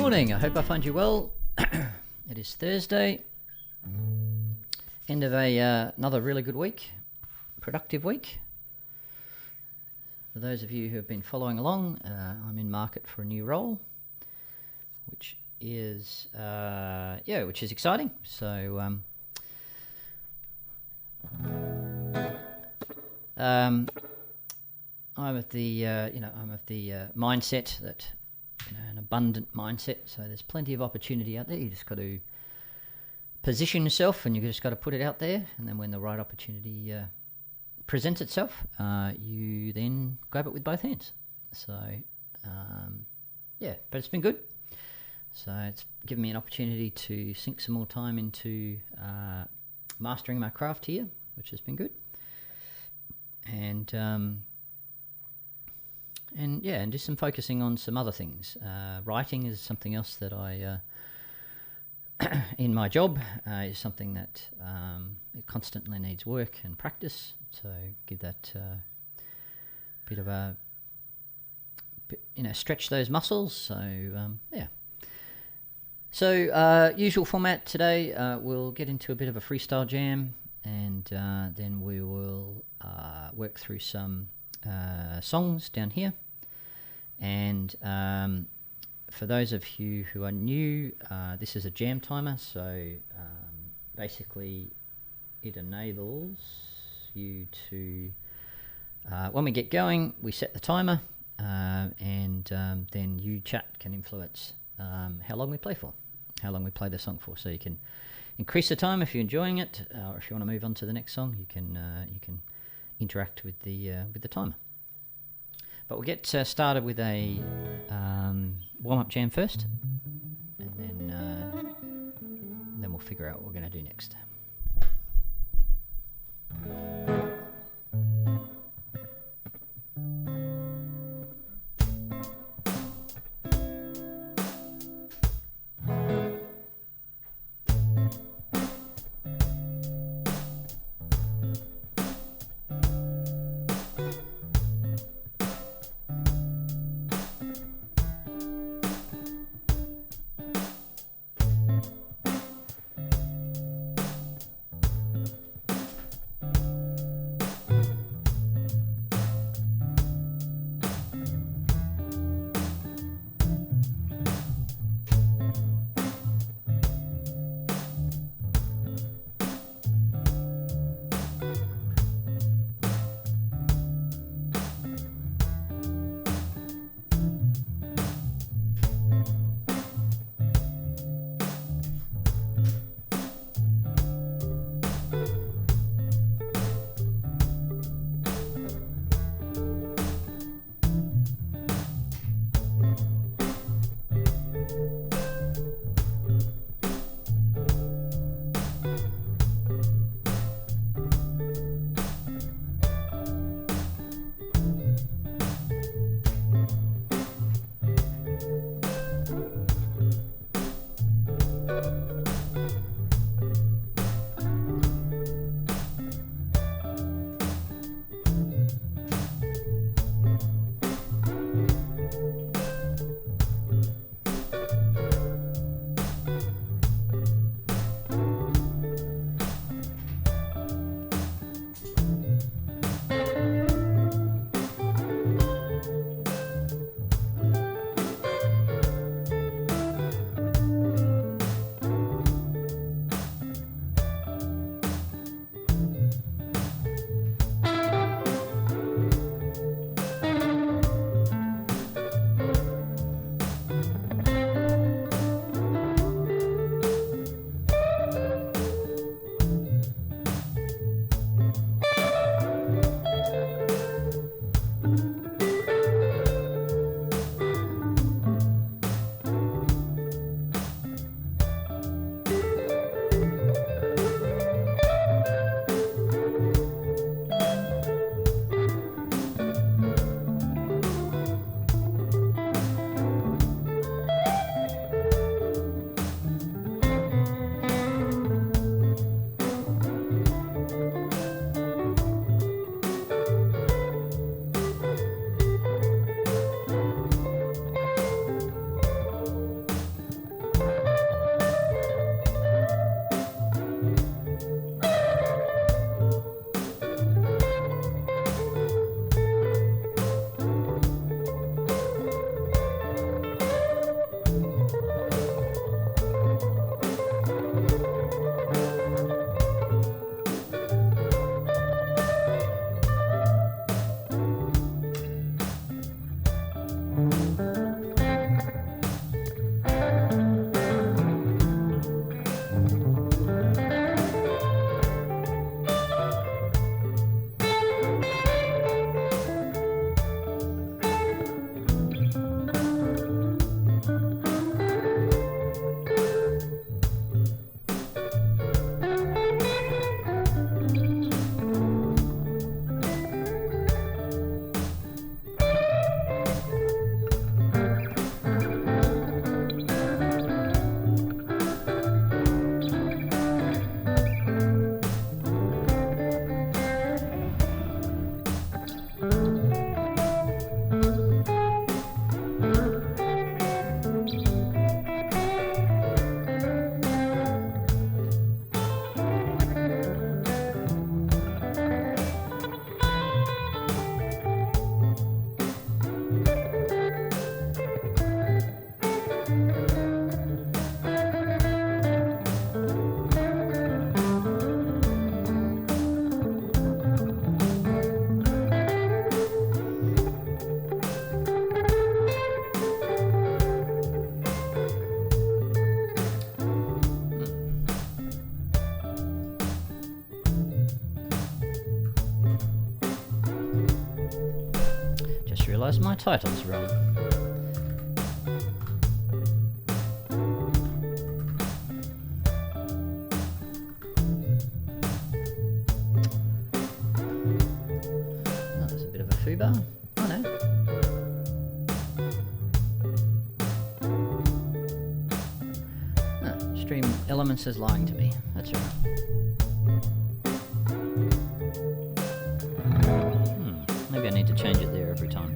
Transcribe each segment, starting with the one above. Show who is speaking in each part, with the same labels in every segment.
Speaker 1: morning. I hope I find you well. It is Thursday, end of another really good week, productive week. For those of you who have been following along, I'm in market for a new role, which is exciting. So I'm of the mindset that an abundant mindset. So there's plenty of opportunity out there. You just got to position yourself, and you just got to put it out there. And then when the right opportunity presents itself, you then grab it with both hands. So but it's been good. So it's given me an opportunity to sink some more time into mastering my craft here, which has been good. And just some focusing on some other things. Writing is something else that I, in my job, is something that it constantly needs work and practice. So give that bit of a, stretch those muscles. So usual format today. We'll get into a bit of a freestyle jam, and then we will work through some songs down here. And for those of you who are new, this is a jam timer. So basically it enables you to, when we get going, we set the timer, and then you, chat, can influence how long we play for, how long we play the song for. So you can increase the time if you're enjoying it, or if you want to move on to the next song, you can interact with the timer. But we'll get started with a warm-up jam first, and then we'll figure out what we're going to do next. realised my title's wrong. Oh, there's a bit of a foobar. Oh no. Oh, Stream Elements is lying to me. That's right. Maybe I need to change it there every time.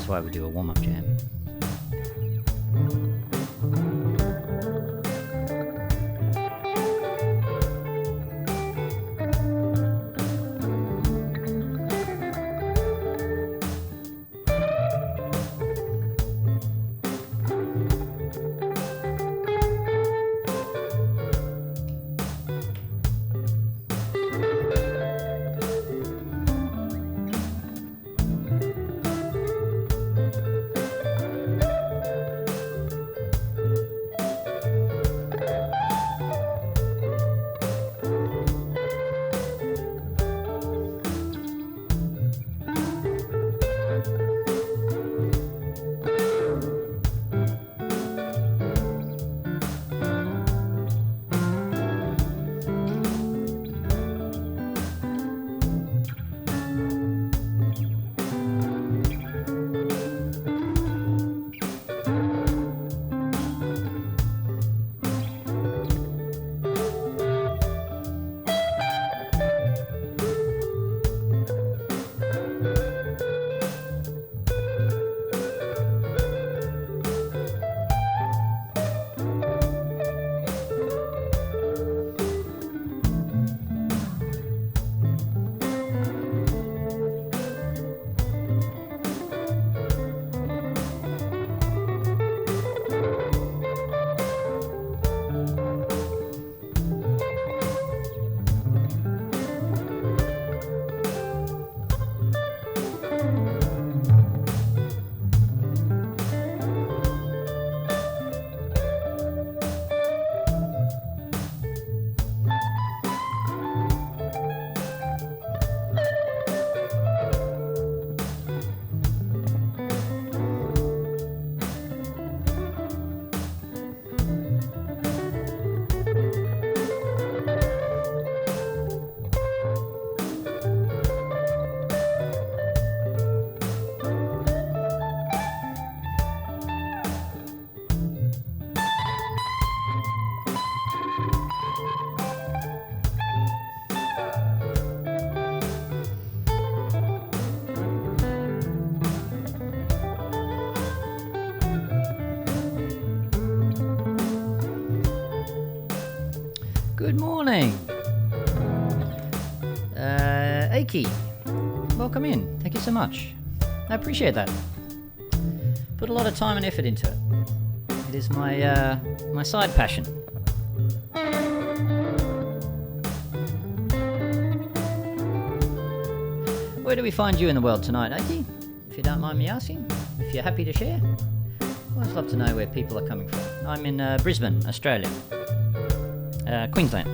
Speaker 1: Why we do a warm-up jam. Good morning. Aki, welcome in. Thank you so much. I appreciate that. Put a lot of time and effort into it. It is my my side passion. Where do we find you in the world tonight, Aki? If you don't mind me asking, if you're happy to share. I always love to know where people are coming from. I'm in Brisbane, Australia. Queensland.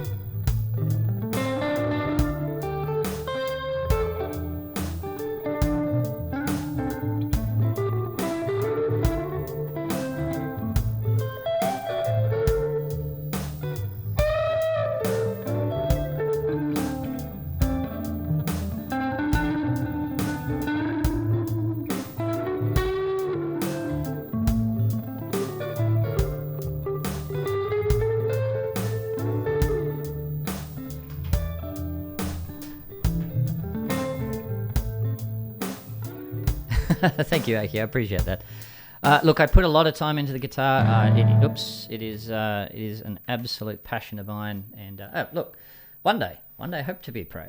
Speaker 1: Thank you, Aki. I appreciate that. Look, I put a lot of time into the guitar. It is an absolute passion of mine. And look, one day, I hope to be pro.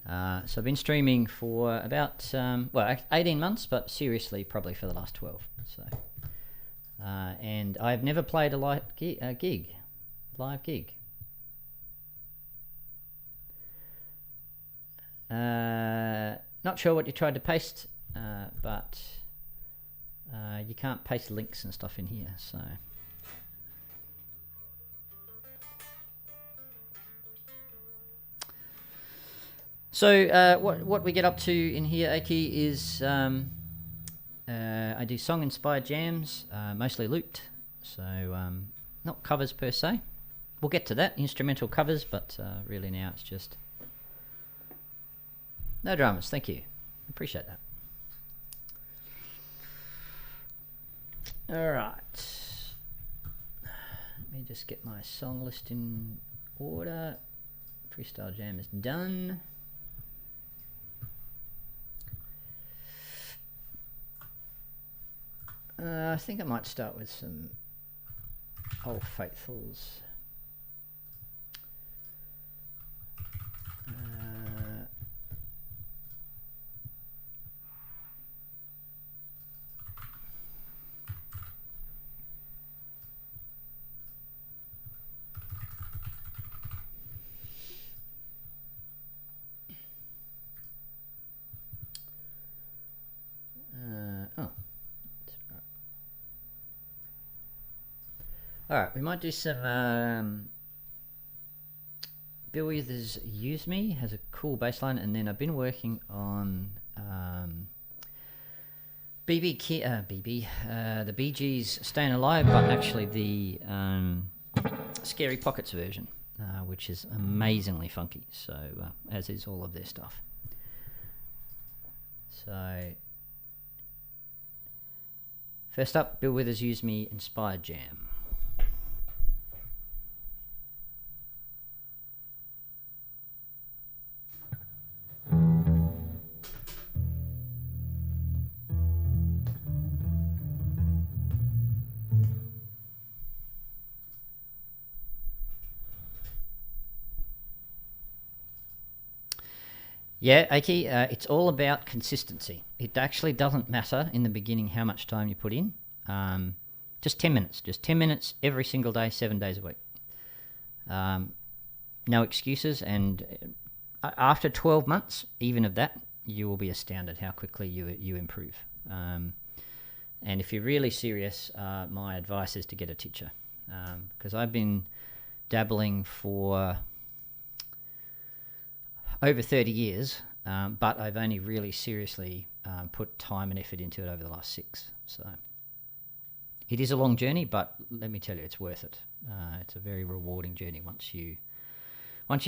Speaker 1: So I've been streaming for about 18 months, but seriously, probably for the last 12. So, and I've never played a live gig. Not sure what you tried to paste, but you can't paste links and stuff in here, so. So what we get up to in here, Aki, is I do song-inspired jams, mostly looped, so not covers per se. We'll get to that, instrumental covers, but really now it's just... No dramas, thank you. Appreciate that. All right. Let me just get my song list in order. Freestyle jam is done. I think I might start with some Old Faithfuls. All right, we might do some Bill Withers' Use Me has a cool bass line, and then I've been working on the Bee Gees' Staying Alive, but actually the Scary Pockets version, which is amazingly funky, so as is all of their stuff. So first up, Bill Withers' Use Me Inspired Jam. Yeah, Aki, it's all about consistency. It actually doesn't matter in the beginning how much time you put in. Just 10 minutes. Just 10 minutes every single day, 7 days a week. No excuses. And after 12 months, even of that, you will be astounded how quickly you improve. And if you're really serious, my advice is to get a teacher. Because I've been dabbling for over 30 years, but I've only really seriously put time and effort into it over the last 6. So it is a long journey, but let me tell you, it's worth it. It's a very rewarding journey once you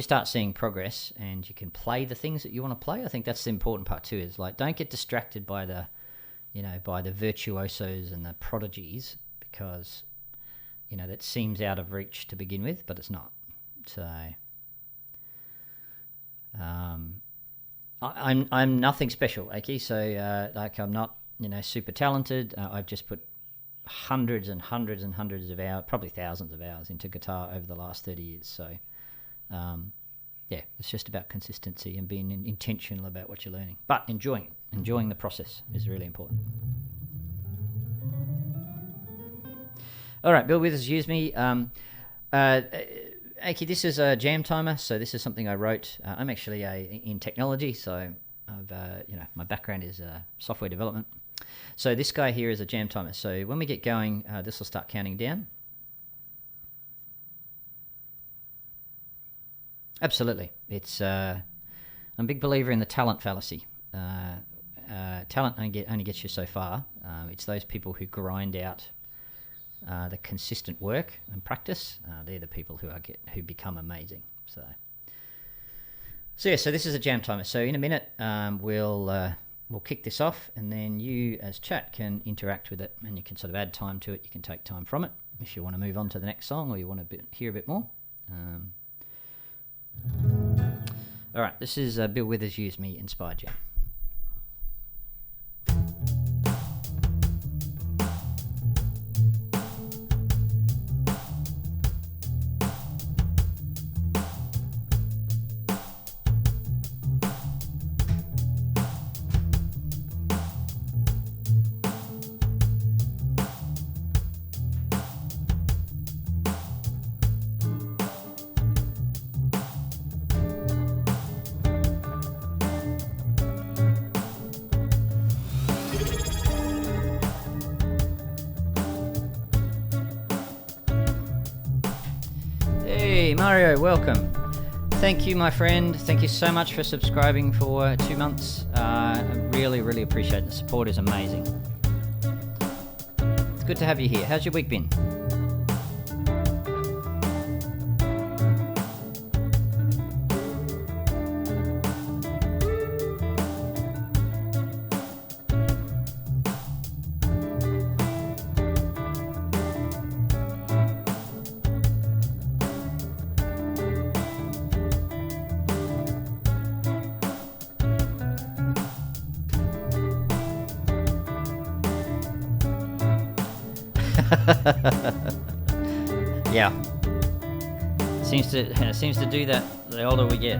Speaker 1: start seeing progress and you can play the things that you want to play. I think that's the important part too, is like, don't get distracted by the virtuosos and the prodigies, because that seems out of reach to begin with, but it's not. So I'm nothing special, Aki. So I'm not super talented. I've just put hundreds and hundreds and hundreds of hours, probably thousands of hours into guitar over the last 30 years. So it's just about consistency and being intentional about what you're learning, but enjoying the process is really important. All right, Bill Withers' Use Me. Aki, this is a jam timer, so this is something I wrote. I'm actually in technology, so I've my background is software development. So this guy here is a jam timer. So when we get going, this will start counting down. Absolutely, it's I'm a big believer in the talent fallacy. Talent only gets you so far. It's those people who grind out the consistent work and practice. They're the people who become amazing. So this is a jam timer. So in a minute, we'll kick this off, and then you as chat can interact with it, and you can sort of add time to it. You can take time from it if you want to move on to the next song, or you want to hear a bit more. All right, this is Bill Withers' Use Me Inspired Jam. Hey, Mario, welcome. Thank you, my friend. Thank you so much for subscribing for 2 months. I really, really appreciate the support. Is amazing. It's good to have you here. How's your week been? Yeah, seems to do that the older we get.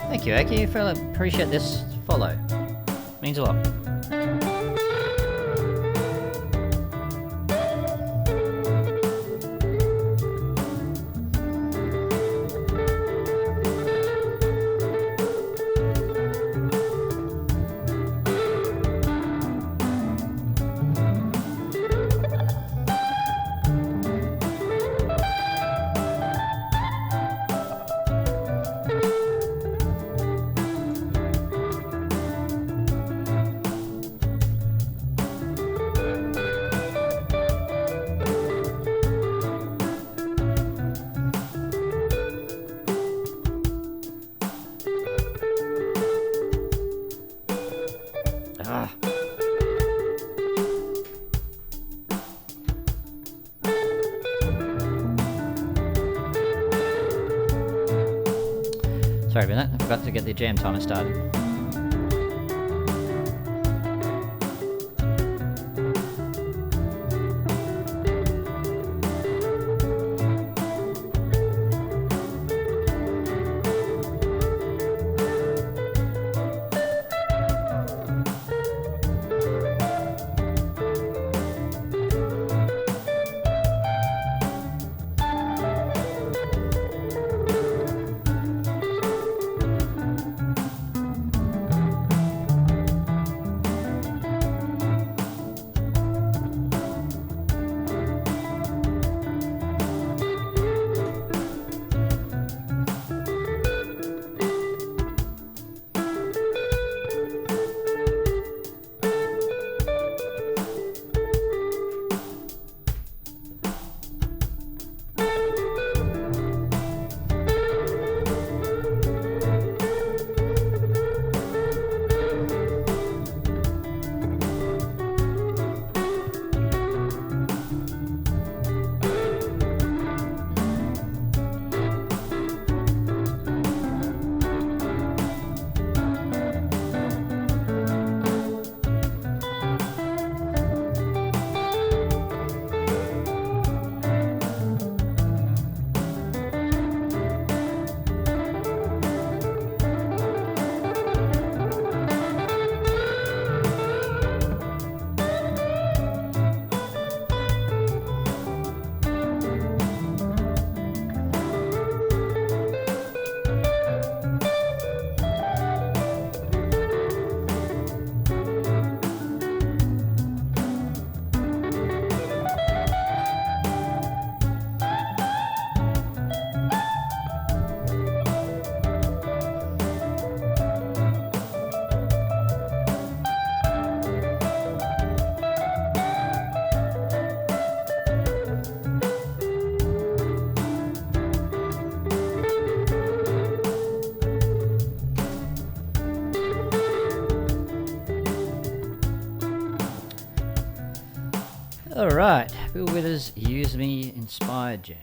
Speaker 1: Thank you, Aki. I appreciate this follow. Means a lot. Sorry about that, I forgot to get the jam timer started. All right, Bill Withers, Use Me Inspired Jam.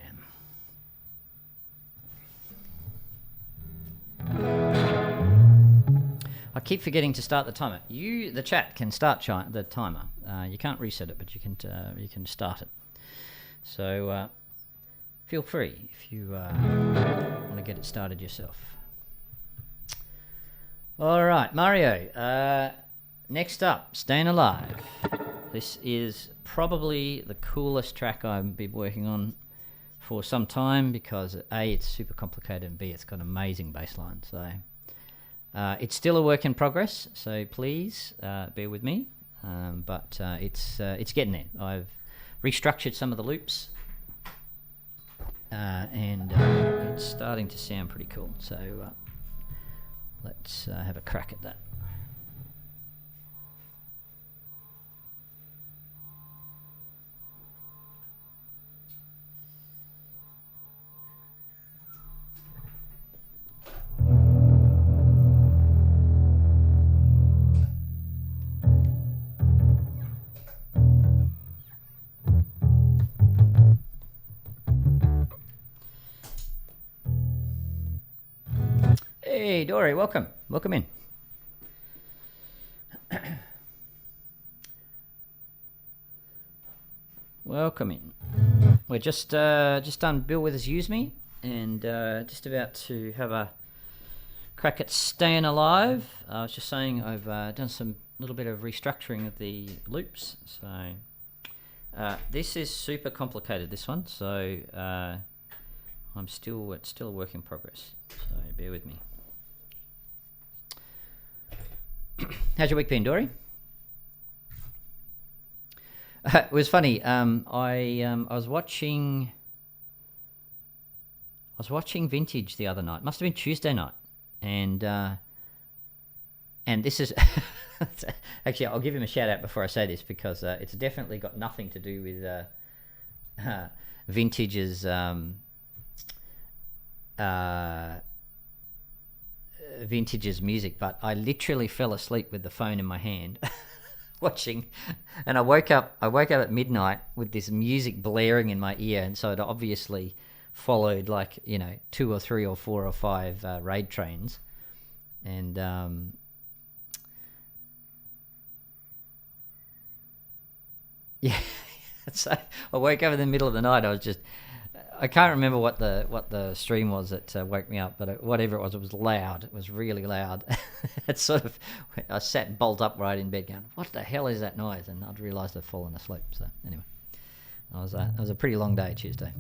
Speaker 1: I keep forgetting to start the timer. The chat, can start the timer. You can't reset it, but you can start it. So feel free if you want to get it started yourself. All right, Mario. Next up, Staying Alive. This is probably the coolest track I've been working on for some time because A, it's super complicated, and B, it's got amazing bass line. So it's still a work in progress, so please bear with me. But it's getting there. I've restructured some of the loops, and it's starting to sound pretty cool. So let's have a crack at that. Hey, Dory, welcome. Welcome in. Welcome in. We're just done Bill Withers Use Me, and just about to have a crack at Staying Alive. I was just saying I've done some little bit of restructuring of the loops. So this is super complicated, this one. So it's still a work in progress. So bear with me. How's your week been, Dory? It was funny. I was watching Vintage the other night. Must have been Tuesday night, and this is actually, I'll give him a shout out before I say this because it's definitely got nothing to do with Vintage's Vintage's music, but I literally fell asleep with the phone in my hand watching, and I woke up at midnight with this music blaring in my ear, and so it obviously followed 2 or 3 or 4 or 5 raid trains, and yeah. So I woke up in the middle of the night. I can't remember what the stream was that woke me up, but whatever it was loud. It was really loud. I sat bolt upright in bed going, what the hell is that noise? And I'd realised I'd fallen asleep. So anyway, it was a pretty long day Tuesday.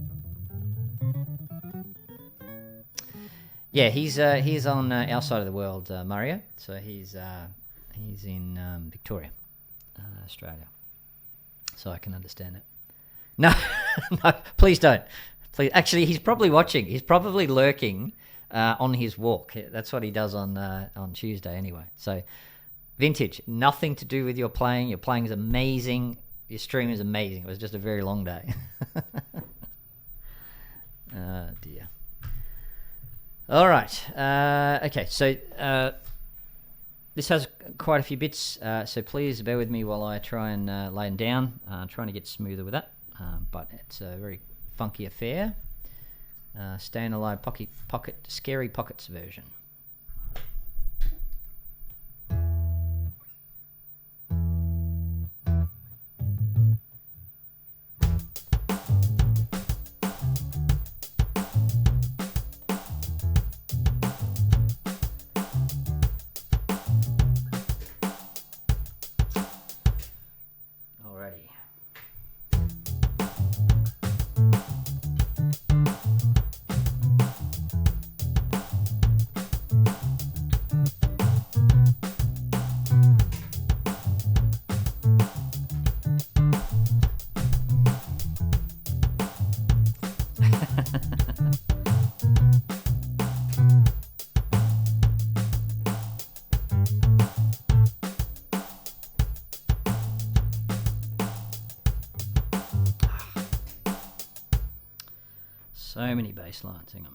Speaker 1: Yeah, he's on our side of the world, Mario. So he's in Victoria, Australia. So I can understand it. No, no, please don't. Please, actually, he's probably watching. He's probably lurking on his walk. That's what he does on Tuesday anyway. So, Vintage, nothing to do with your playing. Your playing is amazing. Your stream is amazing. It was just a very long day. Oh, dear. All right. Okay, so this has quite a few bits, so please bear with me while I try and lay them down. Trying to get smoother with that, but it's a very funky affair. Staying Alive Pocket Scary Pockets version. So many bass lines, hang on.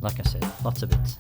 Speaker 1: like I said, lots of bits.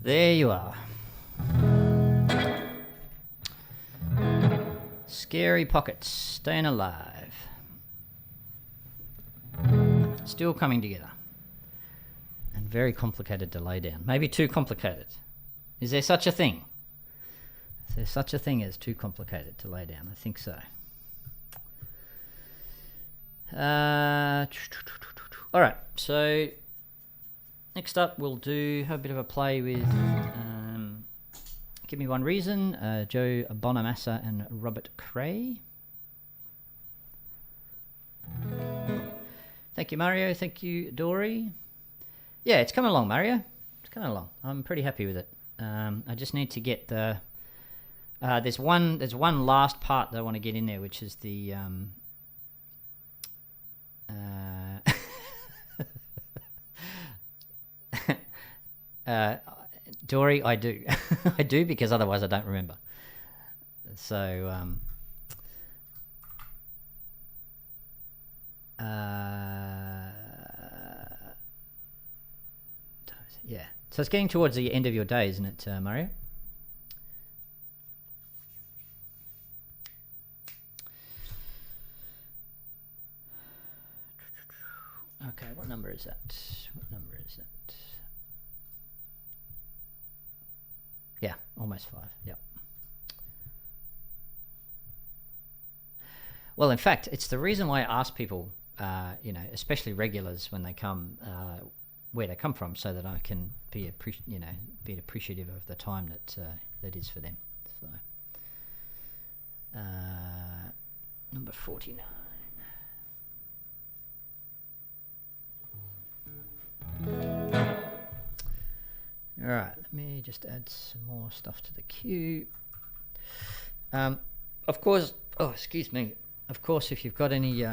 Speaker 1: There you are. Scary Pockets, Staying Alive. Still coming together. And very complicated to lay down. Maybe too complicated. Is there such a thing? Is there such a thing as too complicated to lay down? I think so. Alright, so next up we'll have a bit of a play with Give Me One Reason, Joe Bonamassa and Robert Cray. Thank you, Mario. Thank you, Dory. Yeah, it's coming along, Mario. It's coming along. I'm pretty happy with it. I just need to get the... there's one last part that I want to get in there, which is the... Dory, I do. I do, because otherwise I don't remember. So... yeah. So it's getting towards the end of your day, isn't it, Mario? Okay, what number is that? What number is that? Yeah, almost 5. Yep. Well, in fact, it's the reason why I ask people, especially regulars when they come, where they come from, so that I can be appreciative of the time that is for them. So, number 49. All right, let me just add some more stuff to the queue. Of course. Oh, excuse me. Of course, if you've got any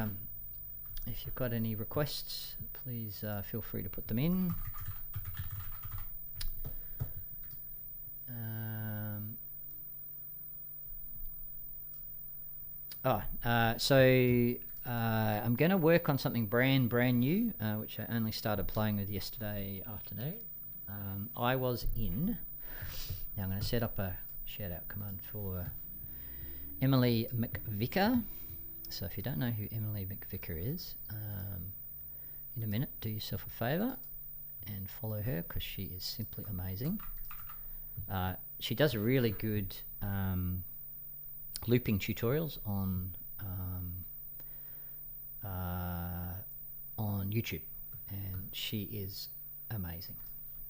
Speaker 1: requests, please feel free to put them in. I'm going to work on something brand new, which I only started playing with yesterday afternoon. I was in. Now I'm going to set up a shout-out command for Emily McVicker. So if you don't know who Emily McVicker is, in a minute, do yourself a favour and follow her, because she is simply amazing. She does really good looping tutorials on YouTube, and she is amazing.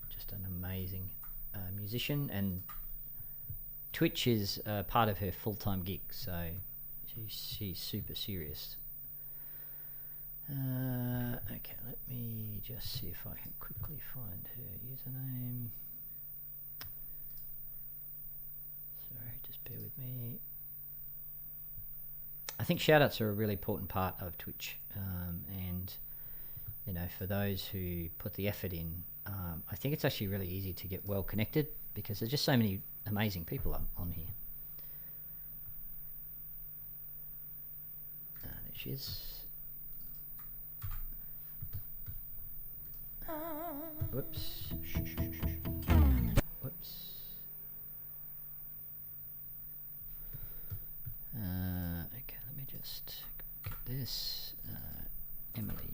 Speaker 1: Just an amazing musician, and Twitch is part of her full-time gig, so she's super serious. Okay, let me just see if I can quickly find her username. Sorry, just bear with me. I think shoutouts are a really important part of Twitch, and for those who put the effort in, I think it's actually really easy to get well connected, because there's just so many amazing people on here. There she is. Whoops. Whoops. Okay, let me just get this. Emily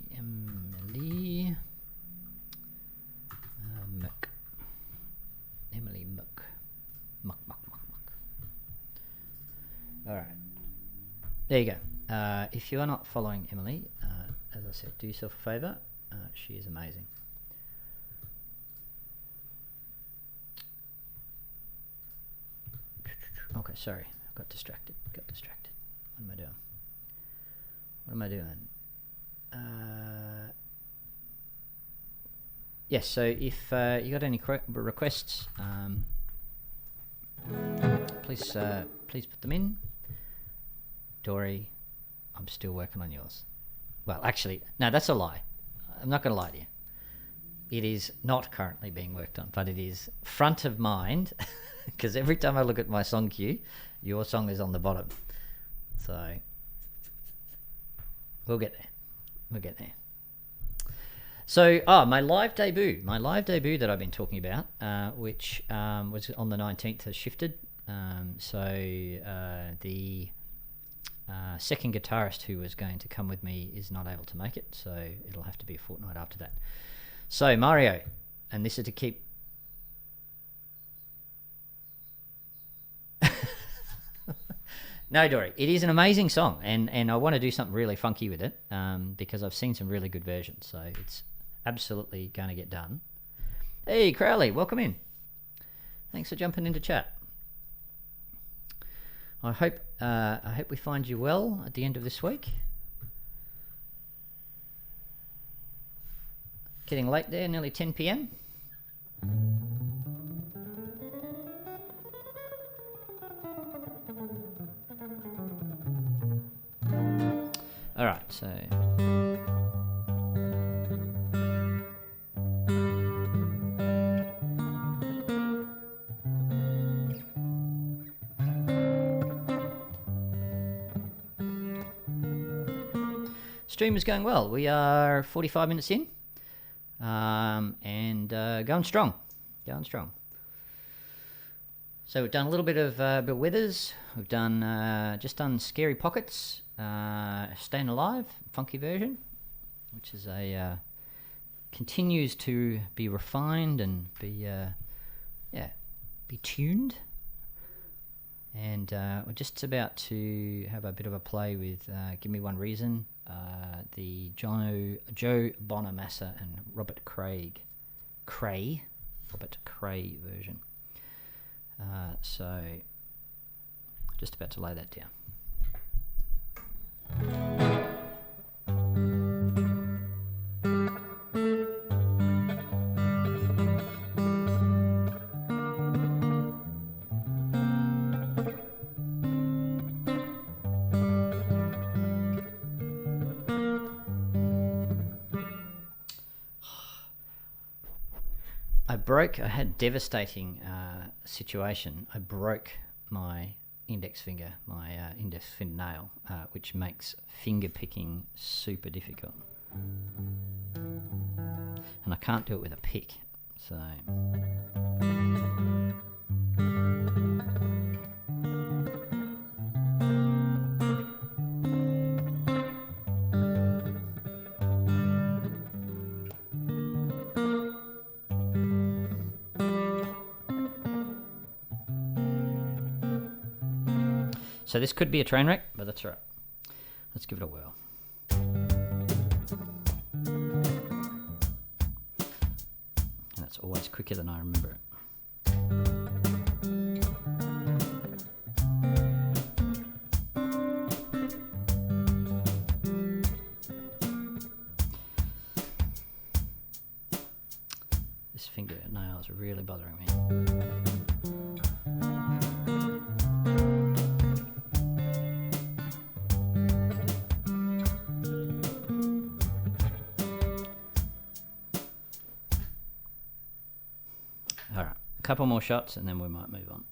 Speaker 1: Muck. Emily Muck. Muck. All right. There you go. If you are not following Emily, as I said, do yourself a favour. She is amazing. Okay, sorry. I got distracted. What am I doing? Yes, so if you got any requests, please put them in. Dory, I'm still working on yours. Well, actually, no, that's a lie. I'm not going to lie to you. It is not currently being worked on, but it is front of mind, because every time I look at my song queue, your song is on the bottom. So we'll get there. So, my live debut that I've been talking about, which was on the 19th, has shifted. The second guitarist who was going to come with me is not able to make it, so it'll have to be a fortnight after that. So, Mario, and this is to keep... No, Dory, it is an amazing song, and I want to do something really funky with it, because I've seen some really good versions, so it's absolutely going to get done. Hey, Crowley, welcome in. Thanks for jumping into chat. I hope we find you well at the end of this week. Getting late there, nearly 10 p.m. All right, so stream is going well. We are 45 minutes in, and going strong. So we've done a little bit of Withers. We've done just done Scary Pockets, Staying Alive, funky version, which is a continues to be refined and be tuned. And we're just about to have a bit of a play with Give Me One Reason, the Joe Bonamassa and Robert Cray version. So just about to lay that down. I had a devastating situation. I broke my index finger, my index fingernail, which makes finger picking super difficult. And I can't do it with a pick, so... So this could be a train wreck, but that's all right. Let's give it a whirl. And that's always quicker than I remember it. This fingernail is really bothering me. Couple more shots and then we might move on.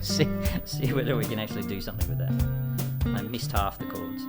Speaker 1: see whether we can actually do something with that. I missed half the chords.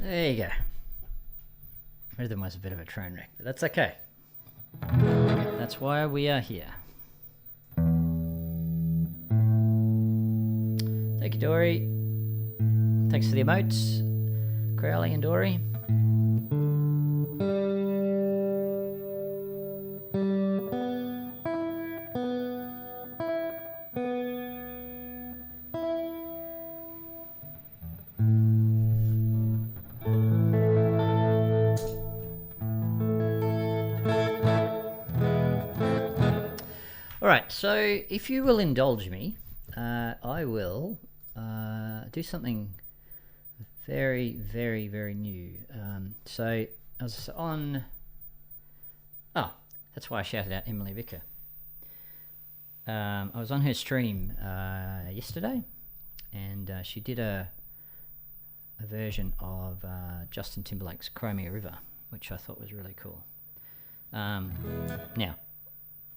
Speaker 1: There you go. Rhythm was a bit of a train wreck, but that's okay. That's why we are here. Thank you, Dory. Thanks for the emotes, Crowley and Dory. Alright, so if you will indulge me, I will do something very, very, very new. So I was on... Oh, that's why I shouted out Emily Vicker. I was on her stream yesterday, and she did a version of Justin Timberlake's Crimea River, which I thought was really cool. Now,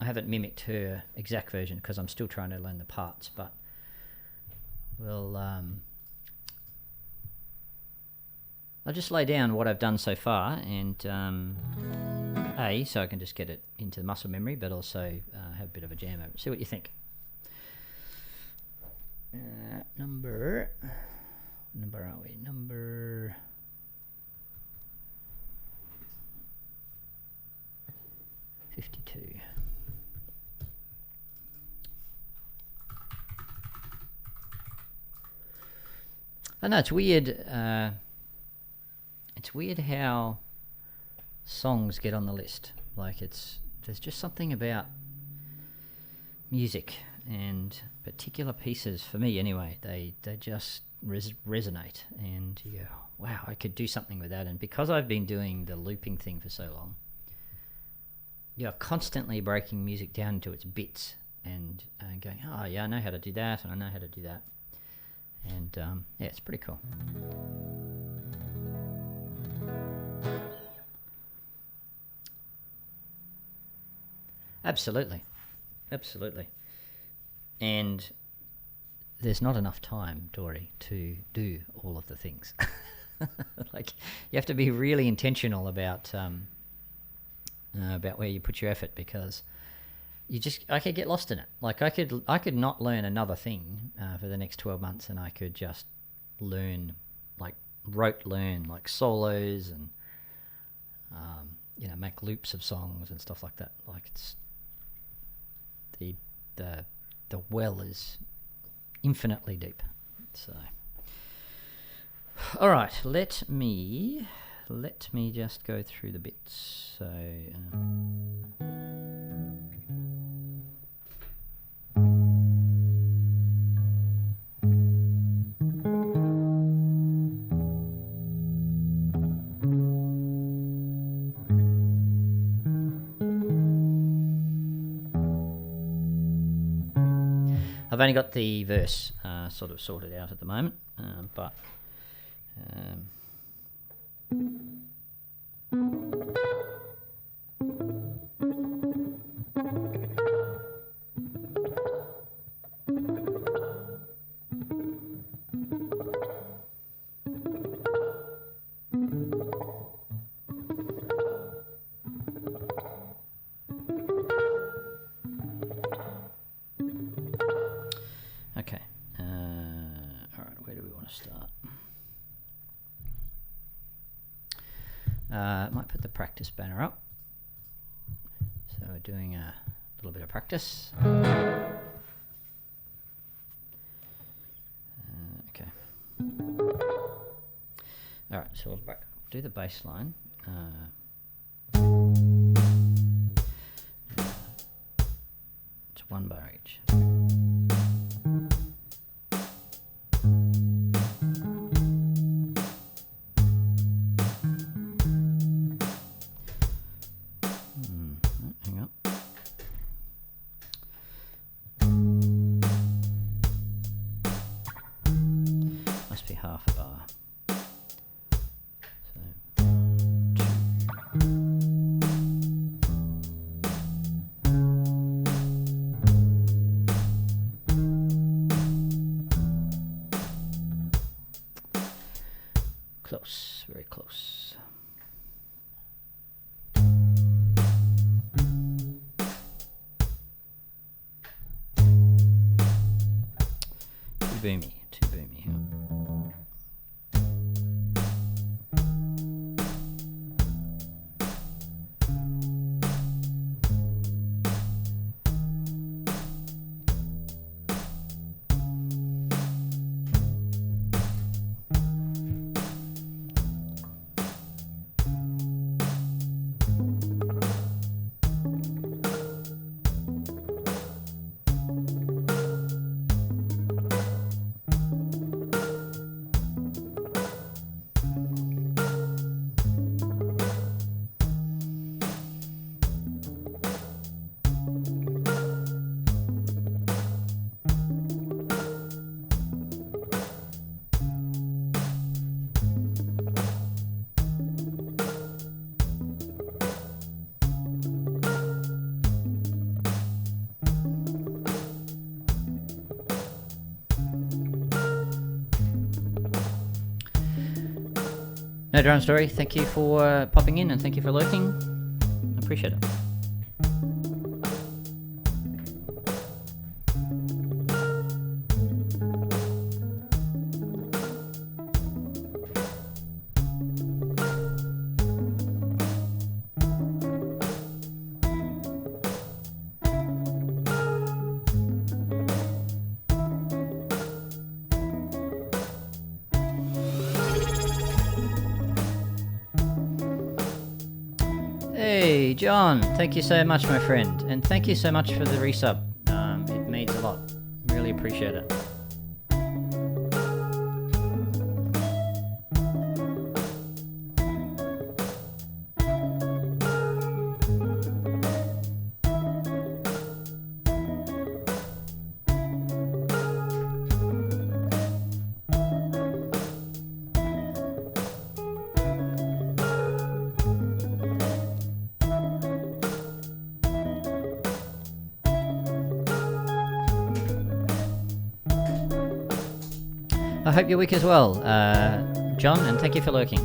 Speaker 1: I haven't mimicked her exact version because I'm still trying to learn the parts, but we'll... I'll just lay down what I've done so far, and so I can just get it into the muscle memory, but also have a bit of a jam over it. See what you think. Number are we? Number 52. I know it's weird. It's weird how songs get on the list. Like there's just something about music and particular pieces, for me anyway. They just resonate, and you go, wow, I could do something with that. And because I've been doing the looping thing for so long, you're constantly breaking music down into its bits and going, oh yeah, I know how to do that, and I know how to do that. And yeah, it's pretty cool. Absolutely. And there's not enough time, Dory, to do all of the things. Like, you have to be really intentional about where you put your effort, because I could get lost in it. Like I could not learn another thing for the next 12 months, and I could just learn like solos and make loops of songs and stuff like that. Like it's the well is infinitely deep. So all right, let me just go through the bits. So I've only got the verse sort of sorted out at the moment, but okay. All right, where do we want to start? I might put the practice banner up. So we're doing a little bit of practice. Okay. All right, so we'll do the bass line. It's one bar each. Hang on. Must be half a bar. So, 2. close, very close. Too boomy, too boomy. No Drone Story, thank you for popping in and thank you for lurking. I appreciate it. Hey, John, thank you so much, my friend. And thank you so much for the resub. It means a lot. Really appreciate it. I hope your week as well, John, and thank you for lurking.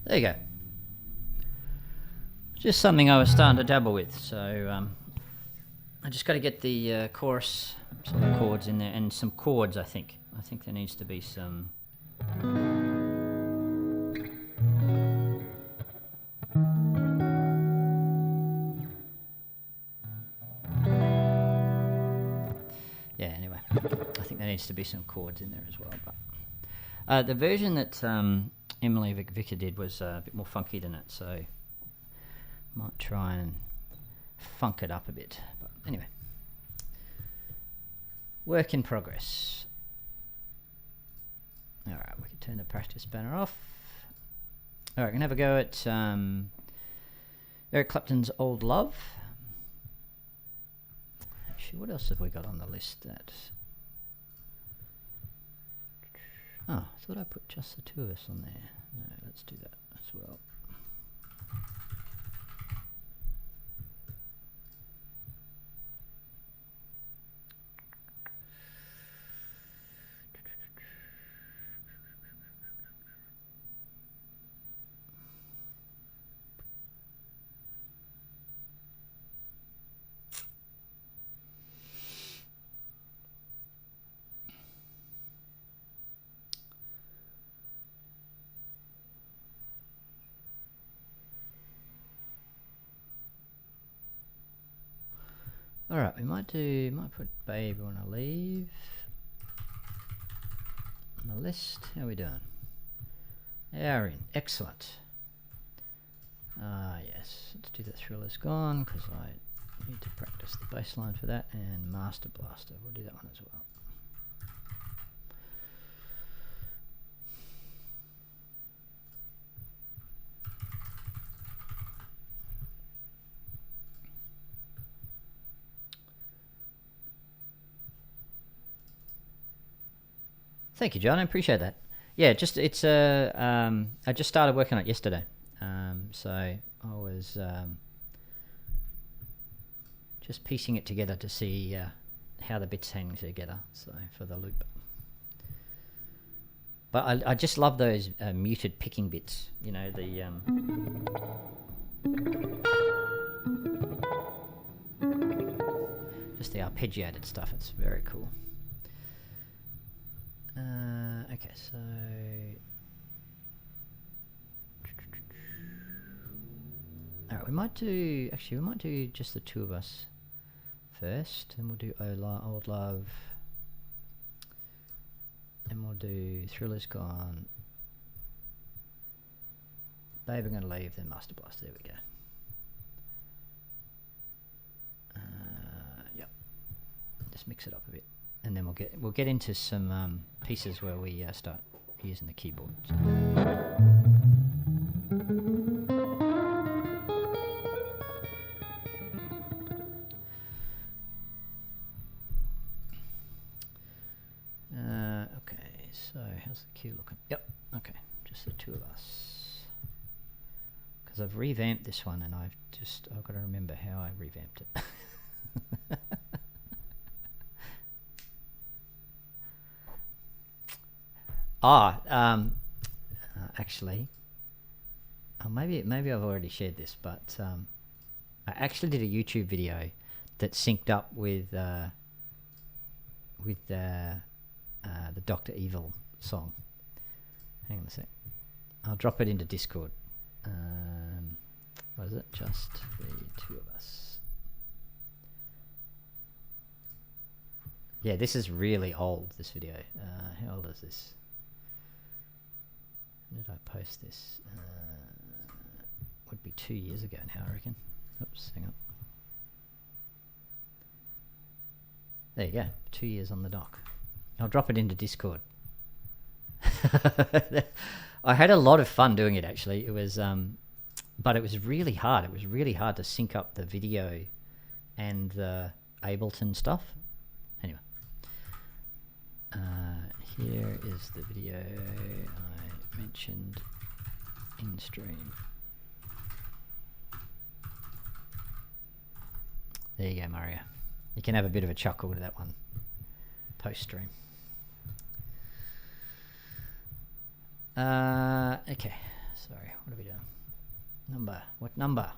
Speaker 1: There you go. Just something I was starting to dabble with, so I just got to get the chorus, some of the chords in there, and some chords. I think there needs to be some. Yeah. Anyway, I think there needs to be some chords in there as well. But the version that Emily Vicker did was a bit more funky than it, so might try and funk it up a bit. But anyway, work in progress. All right, we can turn the practice banner off. All right, we're gonna have a go at Eric Clapton's "Old Love." Actually, what else have we got on the list? I thought I put just the two of us on there. No, let's do that as well. All right, we might put "Babe Wanna Leave" on the list. How are we doing? Yeah, we're in. Excellent. Yes, let's do the "Thriller's Gone" because I need to practice the bass line for that, and "Master Blaster." We'll do that one as well. Thank you, John. I appreciate that. Yeah, it's I just started working on it yesterday, so I was just piecing it together to see how the bits hang together. So for the loop, but I just love those muted picking bits. You know, the just the arpeggiated stuff. It's very cool. Okay, so all right, we might do just the two of us first, and we'll do "Old Love," and we'll do "Thriller's Gone," "Babe I'm Gonna Leave," then "Master Blaster." There we go. Yep. Just mix it up a bit. And then we'll get into some pieces where we start using the keyboard. Okay, so how's the cue looking? Yep. Okay, just the two of us. Because I've revamped this one, and I've got to remember how I revamped it. Actually, maybe I've already shared this, but I actually did a YouTube video that synced up with the Dr. Evil song. Hang on a sec. I'll drop it into Discord. What is it? Just the two of us. Yeah, this is really old, this video. How old is this? When did I post this? Would be 2 years ago now, I reckon. Oops, hang on. There you go, 2 years on the dock. I'll drop it into Discord. I had a lot of fun doing it, actually. It was, but it was really hard. It was really hard to sync up the video and the Ableton stuff. Anyway, here is the video I mentioned in stream. There you go, Mario. You can have a bit of a chuckle to that one post stream. Okay, Sorry, what are we doing? Number. What number?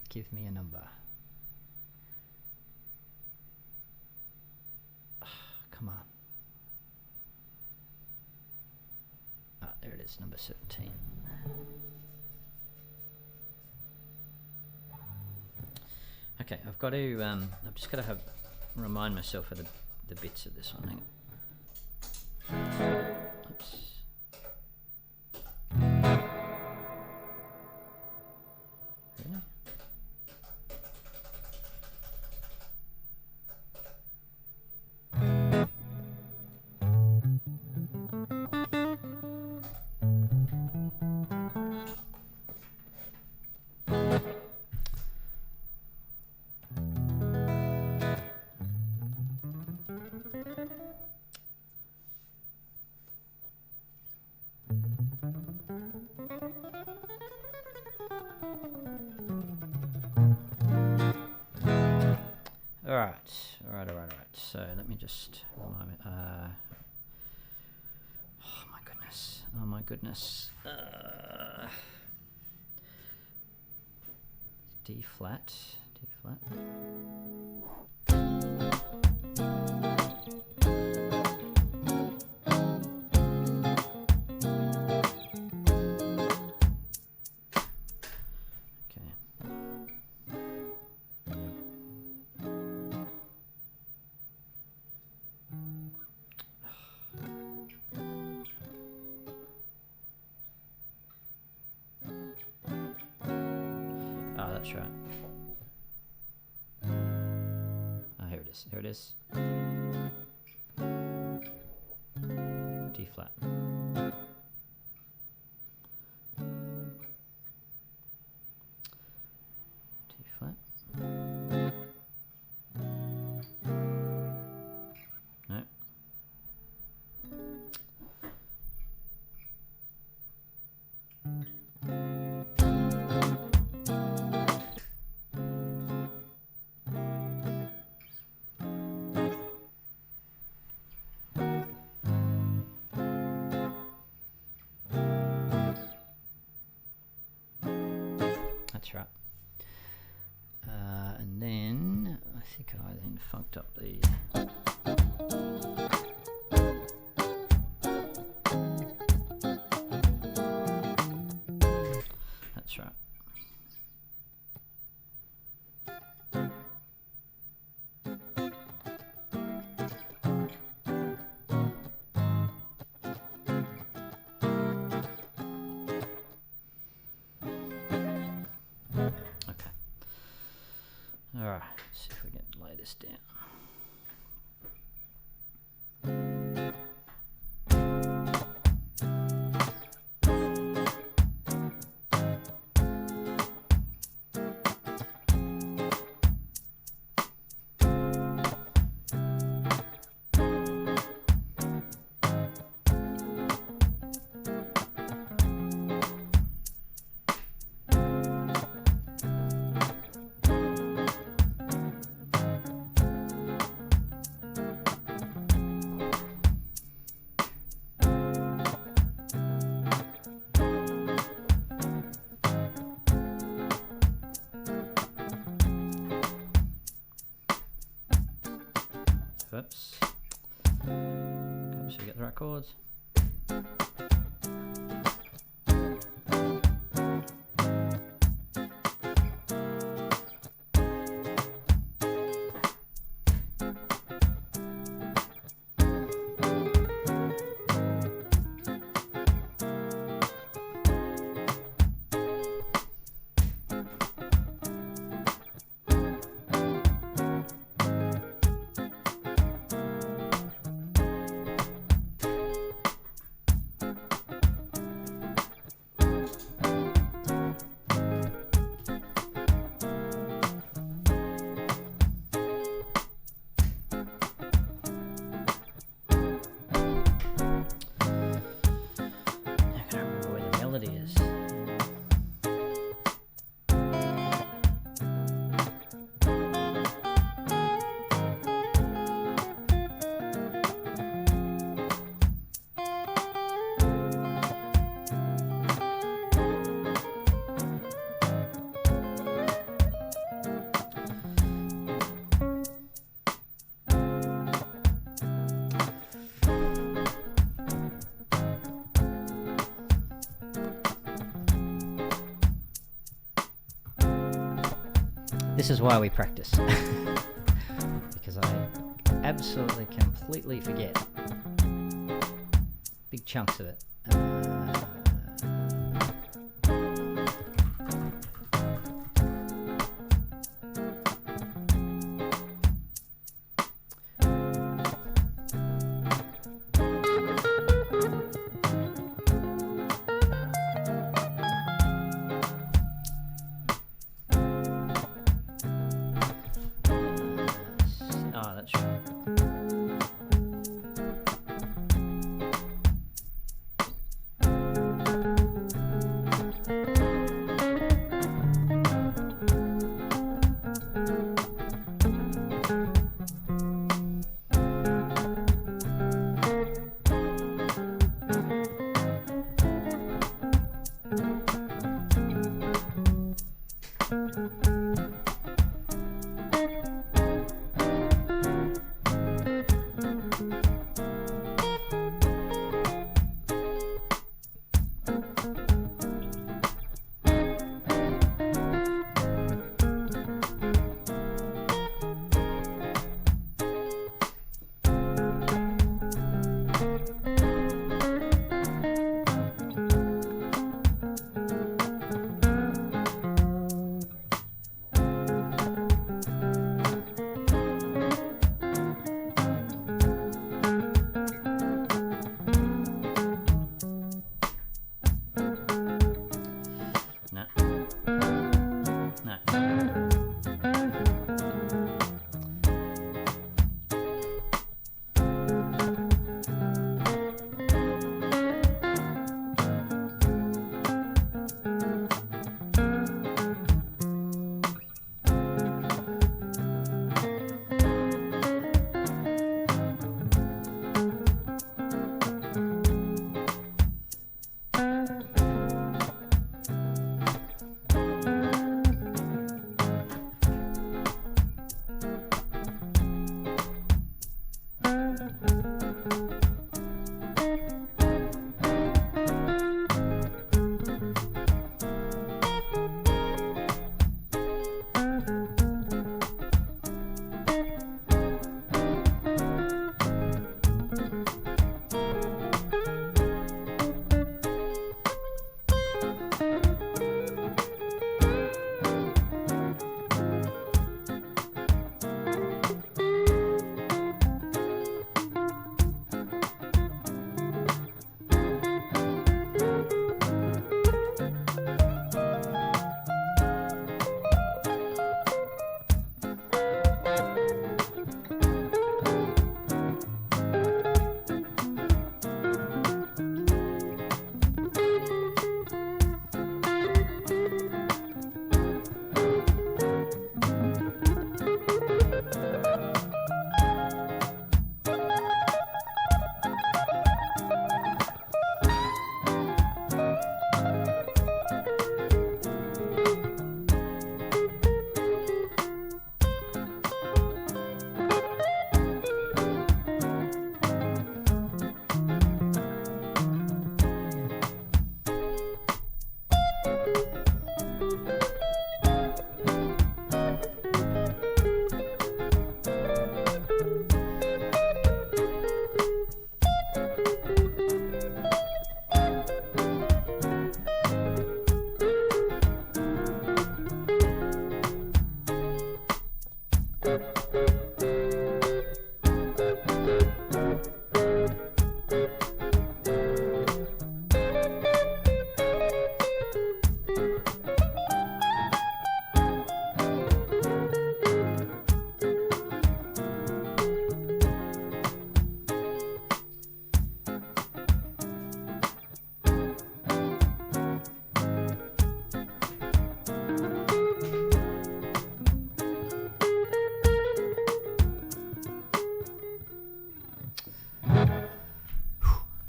Speaker 1: Give me a number. Come on. Ah, there it is, number 17. Okay, I've got to, I've just got to remind myself of the bits of this one. Hang on. Oops. Really? Alright. So let me just remind me. Oh my goodness. D flat. That's right. Oh, here it is. D flat. D flat. No. That's right. And then I think I then funked up the. That's right. Alright, let's see if we can lay this down. Oops. Okay, so we get the right chords. This is why we practice. Because I absolutely completely forget big chunks of it.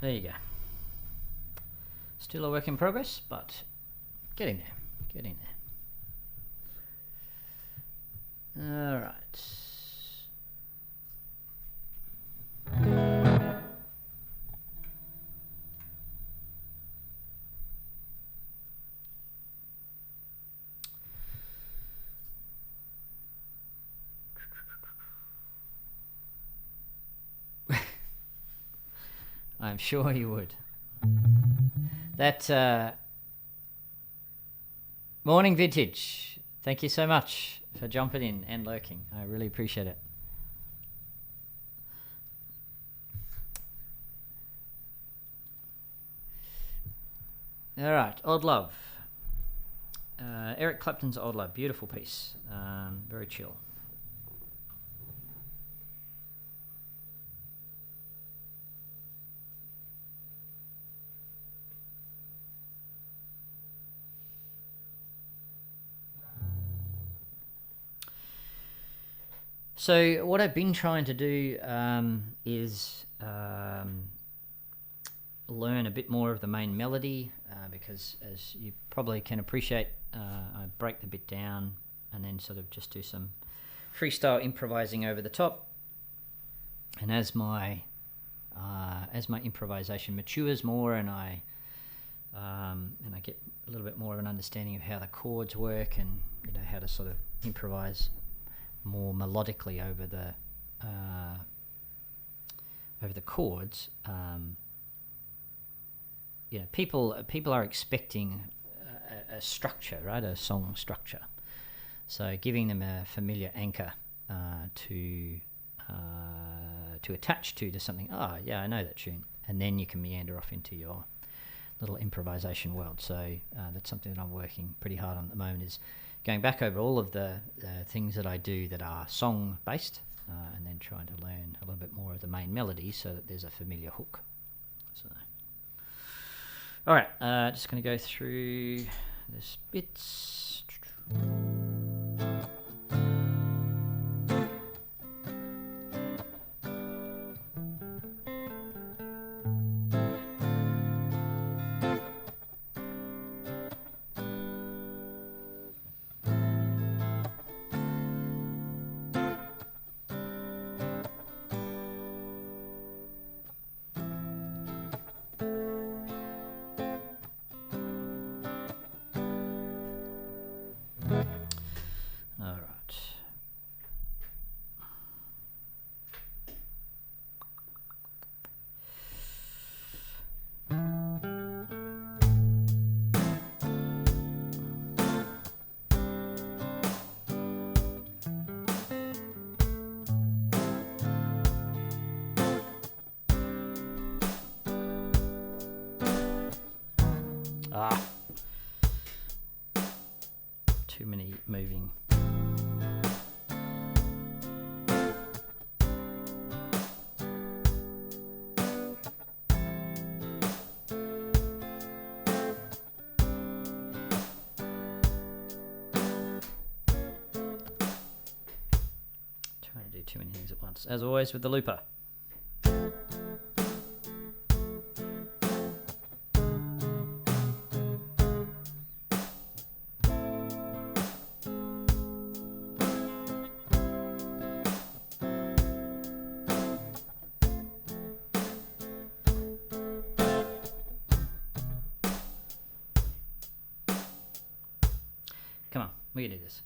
Speaker 1: There you go. Still a work in progress, but getting there. Getting there. All right. I'm sure you would. That Morning Vintage, thank you so much for jumping in and lurking. I really appreciate it. All right, Odd Love. Eric Clapton's Odd Love, beautiful piece, very chill. So what I've been trying to do is learn a bit more of the main melody because, as you probably can appreciate, I break the bit down and then sort of just do some freestyle improvising over the top. And as my improvisation matures more, and I get a little bit more of an understanding of how the chords work, and how to sort of improvise more melodically over the chords. People are expecting a structure, right? A song structure. So giving them a familiar anchor to attach to something. Oh, yeah, I know that tune, and then you can meander off into your little improvisation world. So that's something that I'm working pretty hard on at the moment, is going back over all of the things that I do that are song based, and then trying to learn a little bit more of the main melody so that there's a familiar hook. So, all right, just going to go through this bits. Too many moving. Trying to do too many things at once, as always with the looper. Come on, we can do this.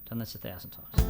Speaker 1: Done this 1,000 times.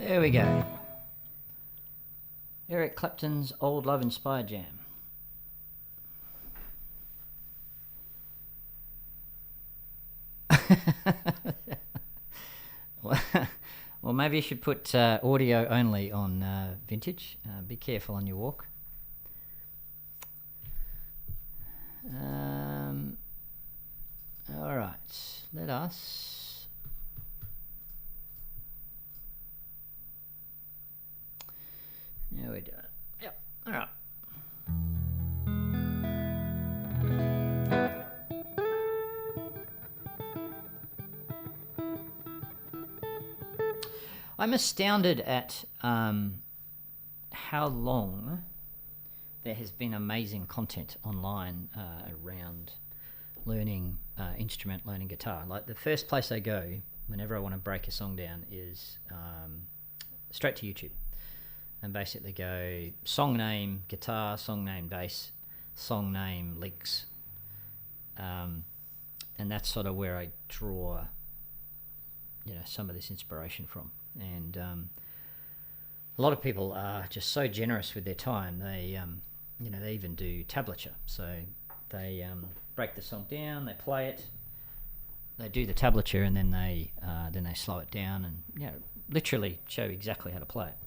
Speaker 1: There we go. Eric Clapton's Old Love Inspired Jam. Well, maybe you should put audio only on Vintage. Be careful on your walk. All right, let us. There we go. Yep. All right. I'm astounded at how long there has been amazing content online around learning instrument, learning guitar. Like the first place I go whenever I want to break a song down is straight to YouTube and basically go song name guitar, song name bass, song name licks, and that's sort of where I draw, some of this inspiration from. And a lot of people are just so generous with their time. They, they even do tablature. So they break the song down, they play it, they do the tablature, and then they slow it down and literally show exactly how to play it,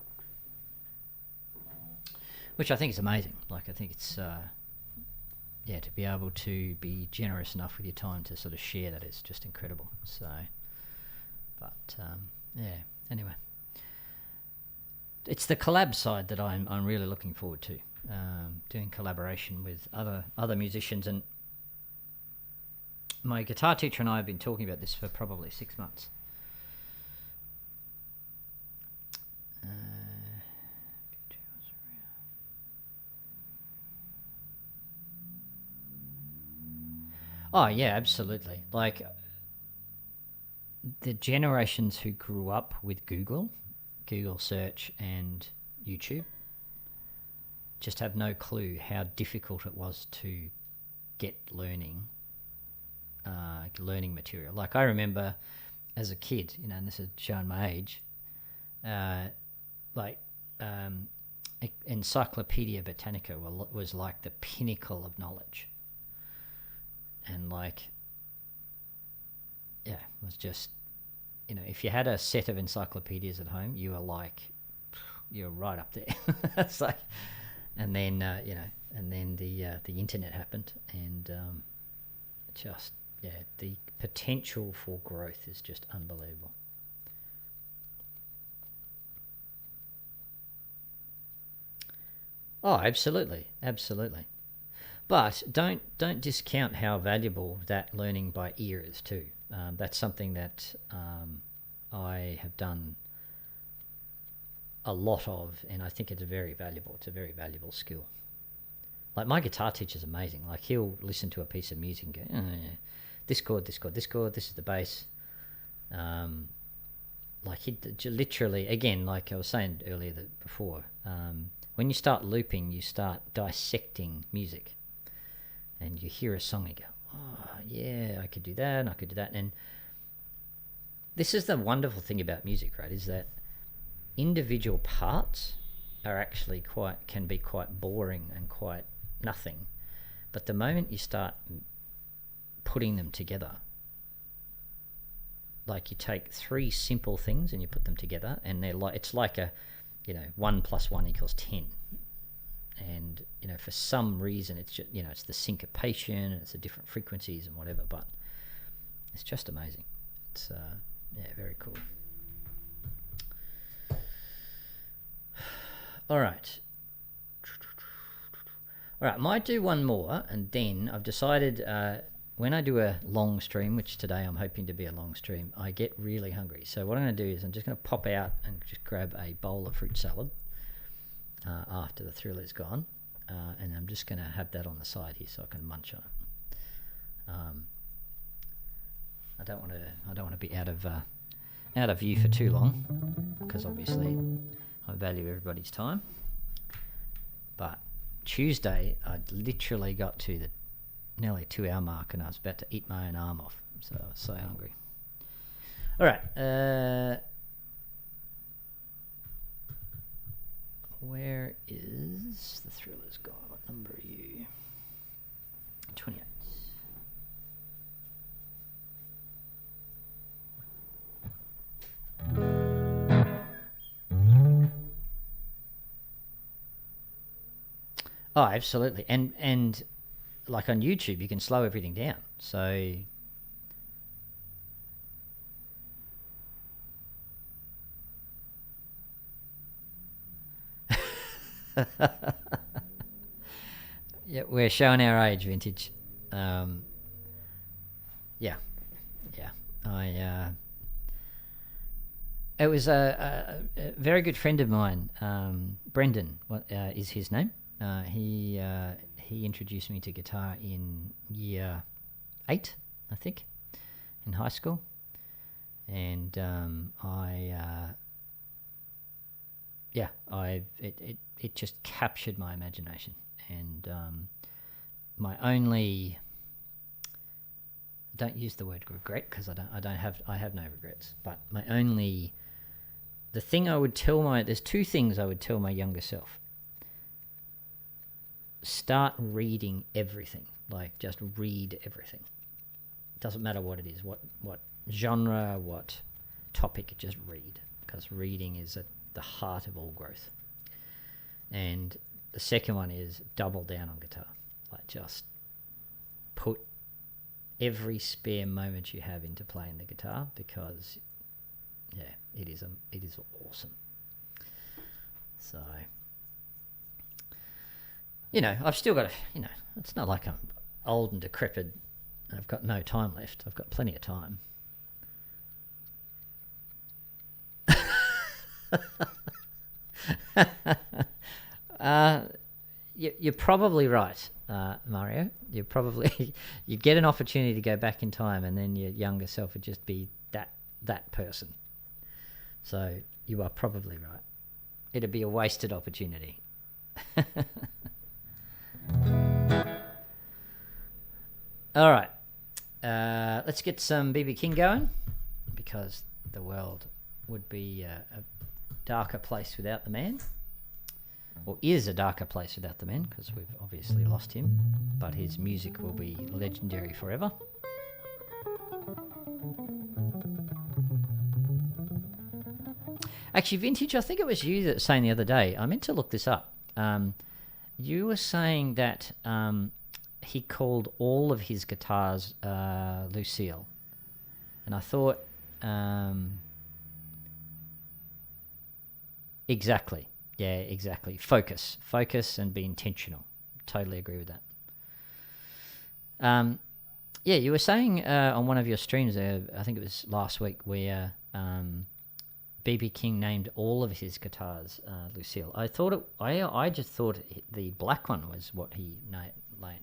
Speaker 1: which I think is amazing. Like I think it's to be able to be generous enough with your time to sort of share that is just incredible. So, but anyway, it's the collab side that I'm really looking forward to, doing collaboration with other musicians. And my guitar teacher and I have been talking about this for probably 6 months. Oh yeah, absolutely. Like the generations who grew up with Google search and YouTube just have no clue how difficult it was to get learning material. Like I remember as a kid, and this is showing my age, Encyclopedia Britannica was like the pinnacle of knowledge. And it was just, if you had a set of encyclopedias at home, you were right up there. It's like, and then the internet happened, and the potential for growth is just unbelievable. Oh, absolutely. But don't discount how valuable that learning by ear is too. That's something that I have done a lot of, and I think it's very valuable. It's a very valuable skill. Like my guitar teacher's amazing. Like he'll listen to a piece of music and go, oh, yeah, this chord, this is the bass. Like he literally, again, like I was saying earlier before, when you start looping, you start dissecting music. And you hear a song and you go, oh, yeah, I could do that, and I could do that. And this is the wonderful thing about music, right, is that individual parts are actually can be quite boring and quite nothing. But the moment you start putting them together, like you take three simple things and you put them together, and it's like 1 + 1 = 10. And for some reason it's just it's the syncopation and it's the different frequencies and whatever, but it's just amazing. It's very cool. All right, might do one more, and then I've decided when I do a long stream, which today I'm hoping to be a long stream, I get really hungry. So what I'm going to do is I'm just going to pop out and just grab a bowl of fruit salad after the Thriller is gone, and I'm just going to have that on the side here so I can munch on it. I don't want to be out of view for too long, because obviously I value everybody's time. But Tuesday I literally got to the nearly 2-hour mark and I was about to eat my own arm off, so I was so hungry. All right. Thriller's gone. What number are you? 28. Oh, absolutely. And like on YouTube, you can slow everything down. So yeah, we're showing our age, Vintage. Yeah. It was a very good friend of mine, Brendan. Is his name? He introduced me to guitar in year 8, I think, in high school, and it just captured my imagination, and my only, don't use the word regret because I have no regrets, but there's two things I would tell my younger self. Start reading everything. Like, just read everything. It doesn't matter what it is, what genre, what topic, just read, because reading is at the heart of all growth. And the second one is double down on guitar. Like, just put every spare moment you have into playing the guitar, because it is awesome. So, I've still got it's not like I'm old and decrepit and I've got no time left. I've got plenty of time. You're probably right, Mario. You'd get an opportunity to go back in time, and then your younger self would just be that person. So you are probably right. It'd be a wasted opportunity. All right, let's get some BB King going, because the world would be a darker place without the man, or is a darker place without the man, because we've obviously lost him, but his music will be legendary forever. Actually, Vintage, I think it was you that was saying the other day, I meant to look this up. You were saying that he called all of his guitars Lucille. And I thought, exactly. Yeah, exactly. Focus and be intentional. Totally agree with that. Yeah, you were saying on one of your streams, I think it was last week, where BB King named all of his guitars Lucille. I just thought the black one was what he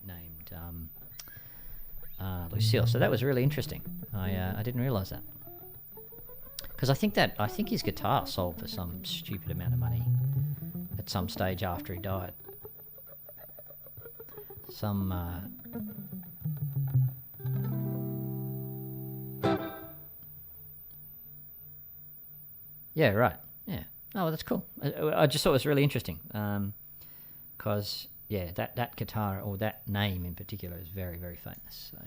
Speaker 1: named Lucille. So that was really interesting. I didn't realize that, because I think his guitar sold for some stupid amount of money at some stage after he died. Yeah, right. Yeah. Oh, that's cool. I just thought it was really interesting, because that guitar, or that name in particular, is very, very famous. So,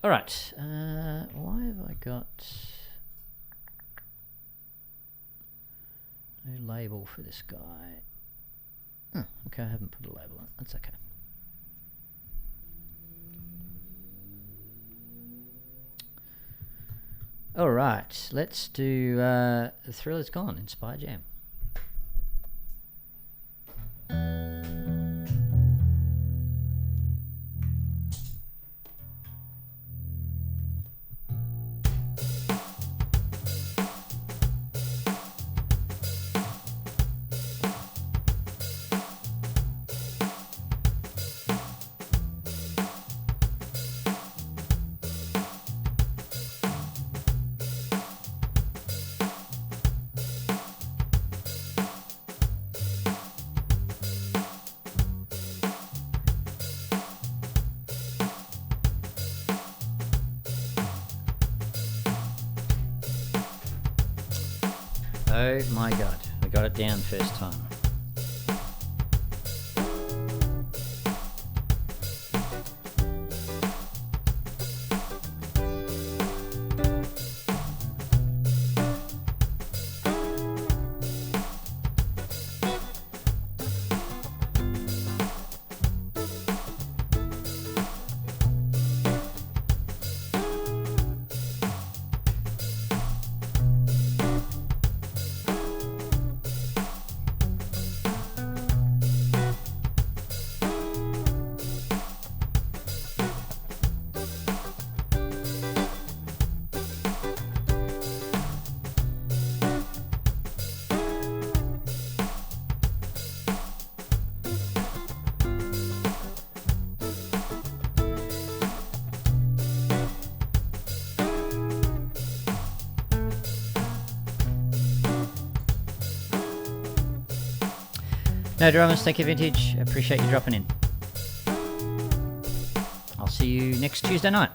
Speaker 1: all right. Why have I got no label for this guy? Oh, okay, I haven't put a label on it. That's okay. All right, let's do The Thriller's Gone, Inspire Jam. Oh my god, we got it down first time. No dramas, thank you, Vintage. Appreciate you dropping in. I'll see you next Tuesday night.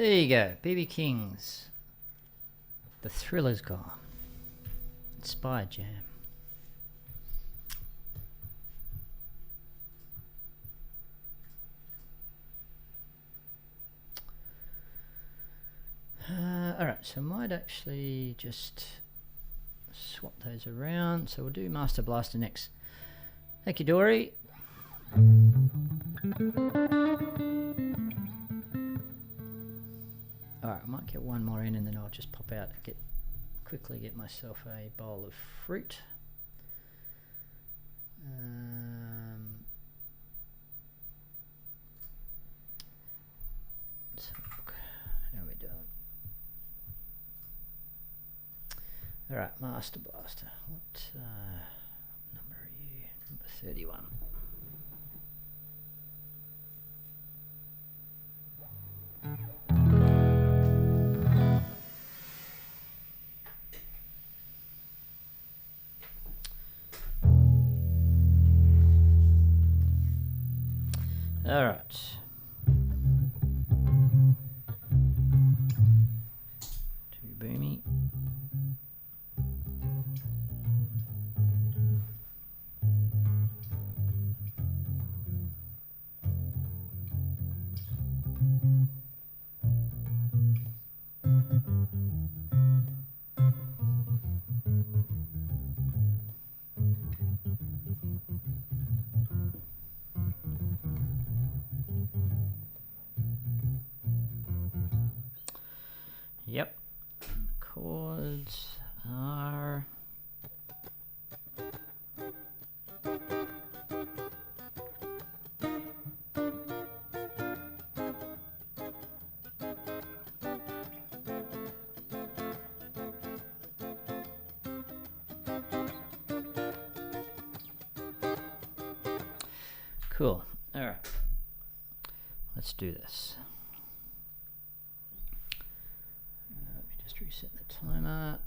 Speaker 1: There you go, BB King's The Thriller's Gone. Inspired Jam. Alright, so I might actually just swap those around. So we'll do Master Blaster next. Thank you, Dory. Alright, I might get one more in and then I'll just pop out and quickly get myself a bowl of fruit. Let's have a look. How are we doing? Alright, Master Blaster. What number are you? Number 31. All right. Too boomy. Yep. Chords are cool. All right. Let's do this. Reset the timer.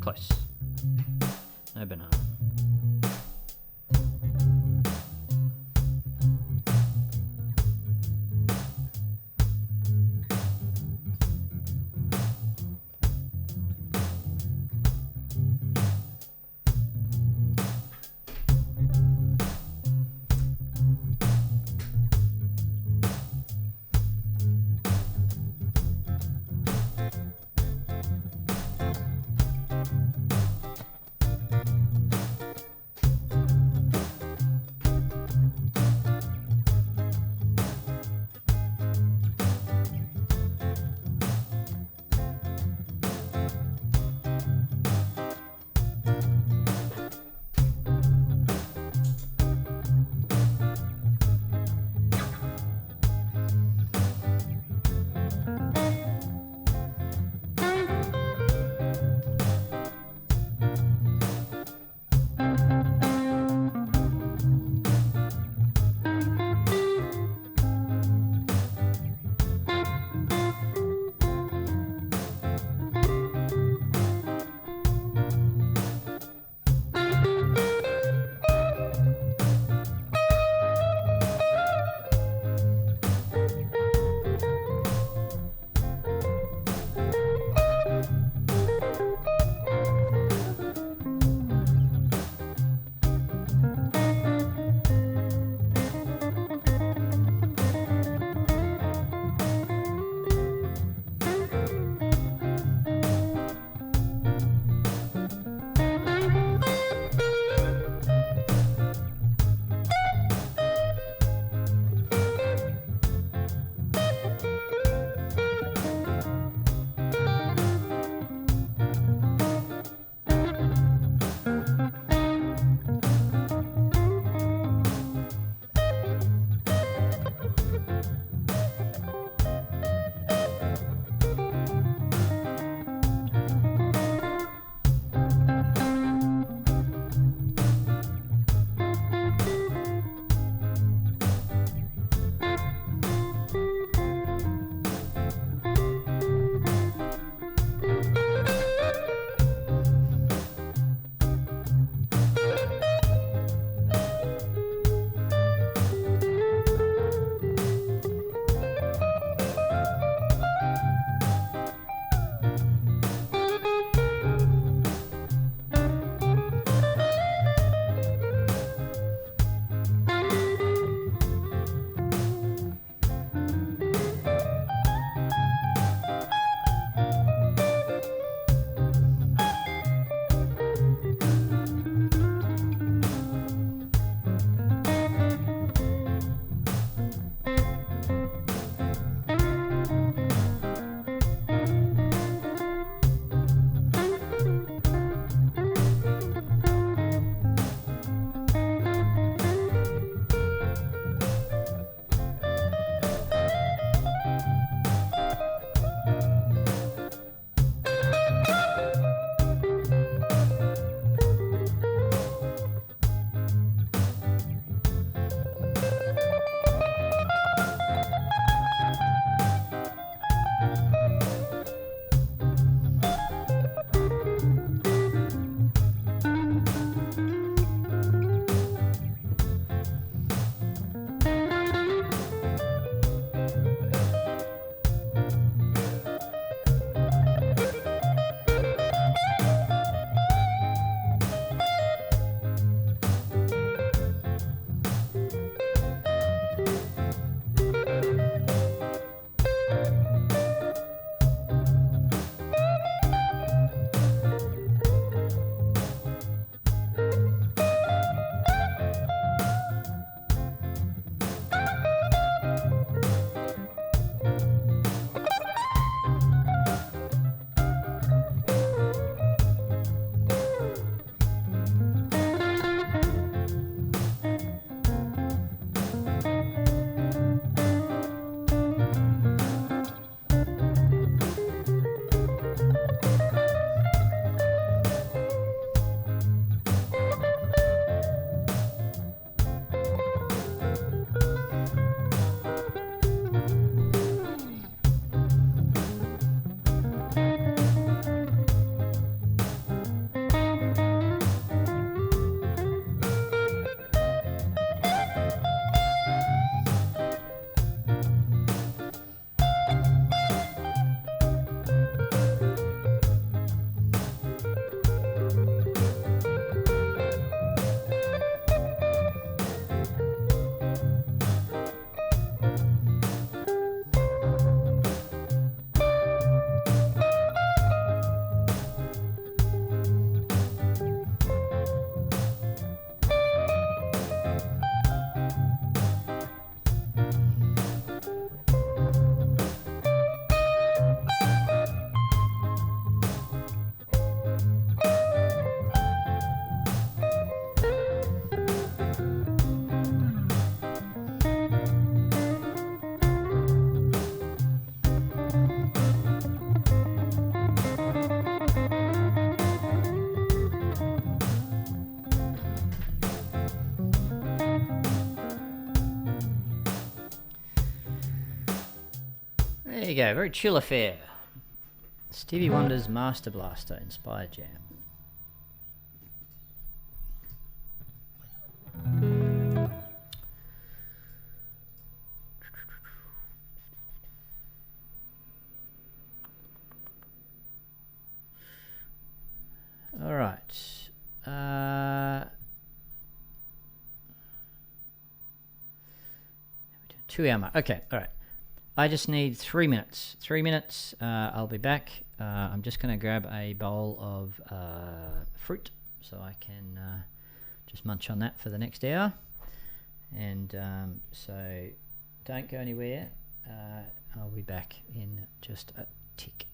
Speaker 1: Close. No banana. There you go, very chill affair. Stevie Wonder's Master Blaster inspired jam. All right. 2 hour mark. Okay, all right. I just need 3 minutes. 3 minutes. I'll be back. I'm just going to grab a bowl of fruit so I can just munch on that for the next hour. And so don't go anywhere. I'll be back in just a tick.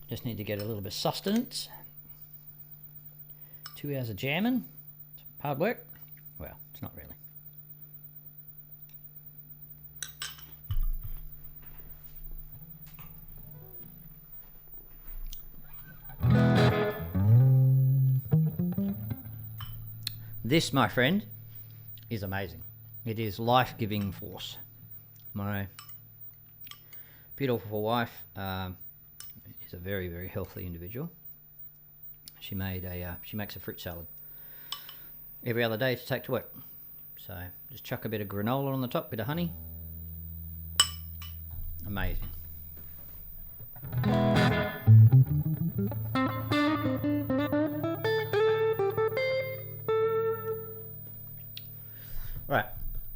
Speaker 1: Just need to get a little bit of sustenance. 2 hours of jamming. Hard work. Well, it's not really. This, my friend, is amazing. It is life-giving force. My beautiful wife is a very, very healthy individual. She makes a fruit salad every other day to take to work. So just chuck a bit of granola on the top, bit of honey. Amazing. Right,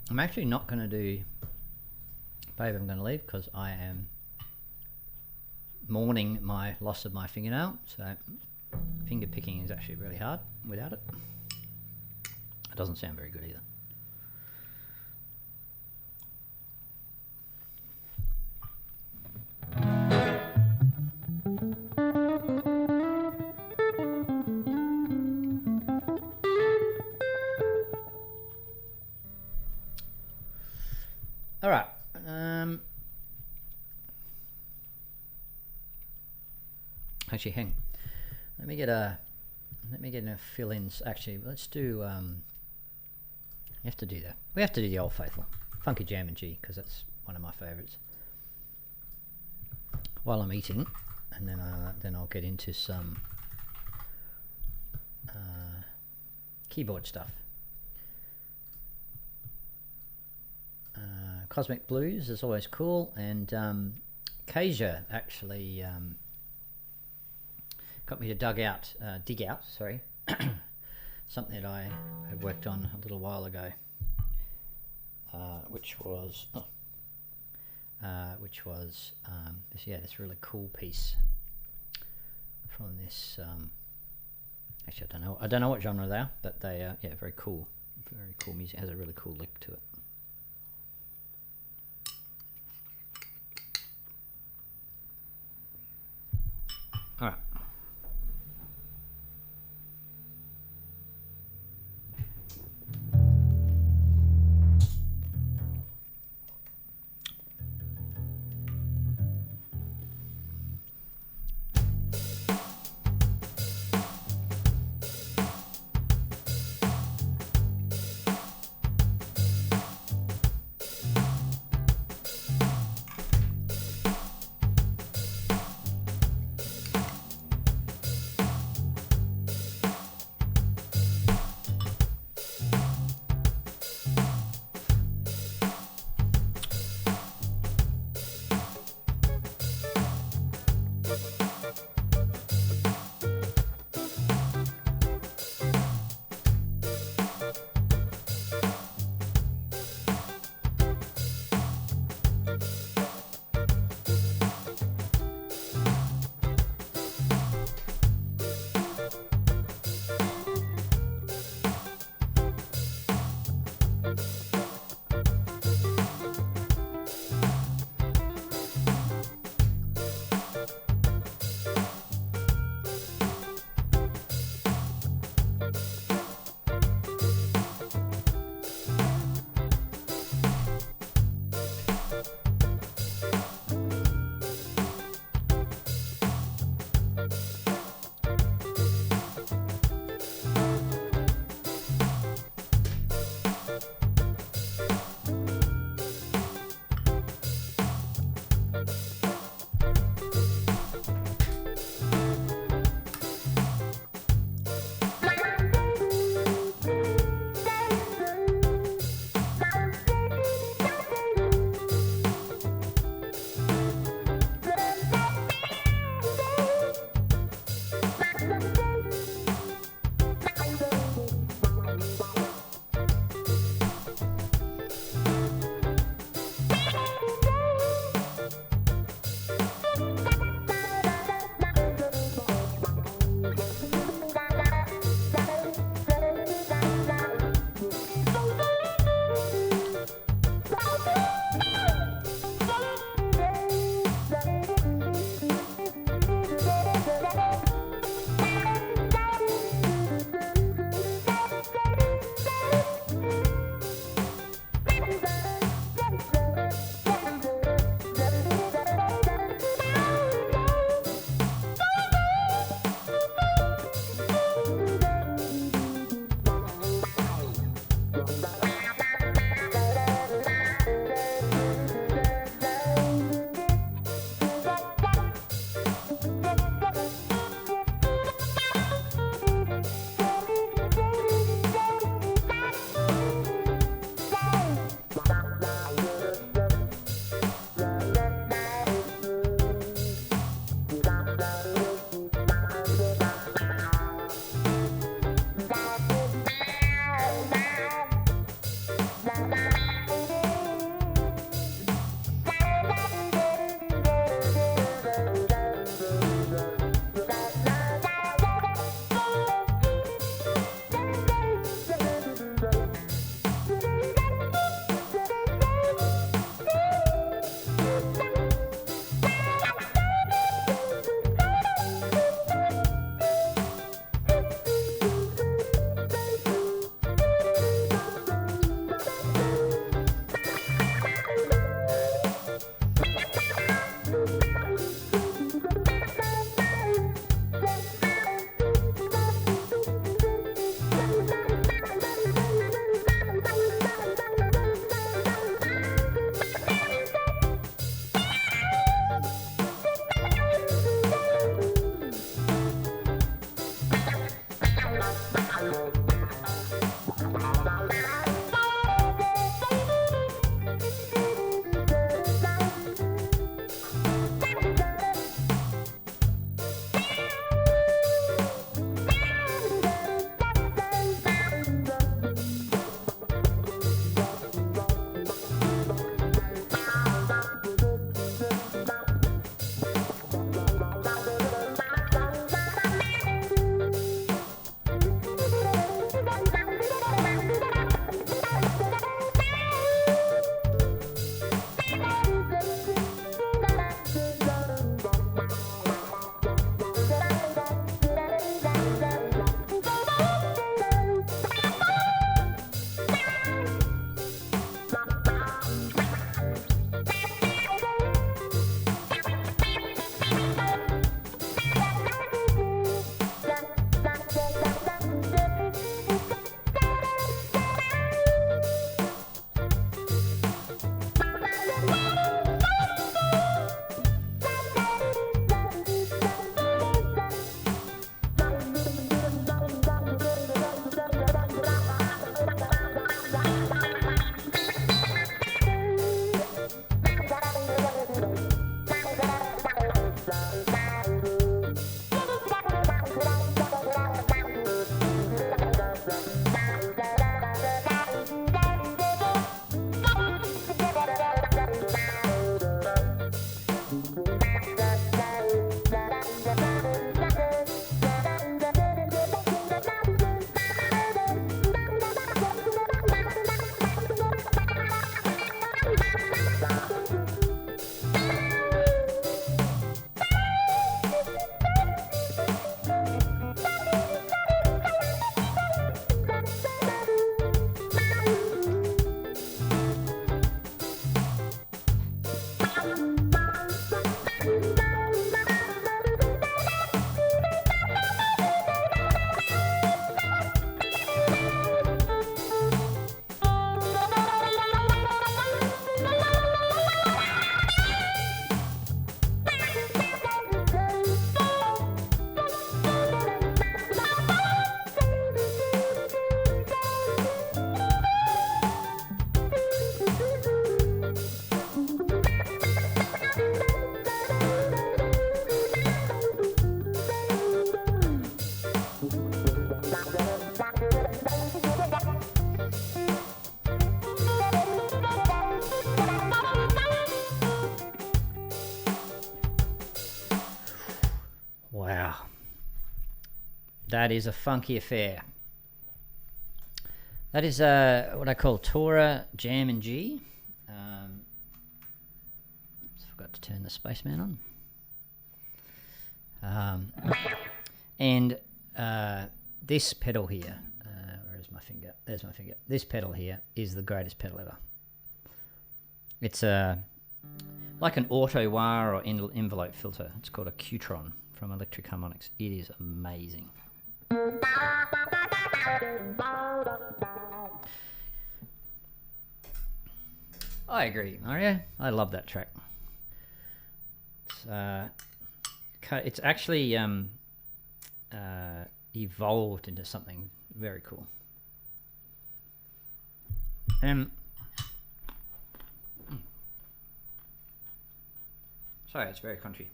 Speaker 1: I'm actually not going to do Babe, I'm going to leave because I am mourning my loss of my fingernail. So finger picking is actually really hard without it. It doesn't sound very good either. All right. Actually, hang. Let me get a fill-ins. Actually, let's do. You have to do that. We have to do the Old Faithful, Funky Jam and G, because that's one of my favourites. While I'm eating, and then I'll get into some keyboard stuff. Cosmic Blues is always cool, and Kasia actually got me to dig out, sorry, something that I had worked on a little while ago, which was this really cool piece from this. Actually, I don't know what genre they are, but they are very cool music. It has a really cool lick to it. All right. That is a funky affair. That is what I call Tora Jam in G. Forgot to turn the spaceman on. And this pedal here, where's my finger? There's my finger. This pedal here is the greatest pedal ever. It's like an auto wah or envelope filter. It's called a Qtron from Electric Harmonics. It is amazing. I agree, Mario. I love that track. It's actually evolved into something very cool. Sorry, it's very crunchy.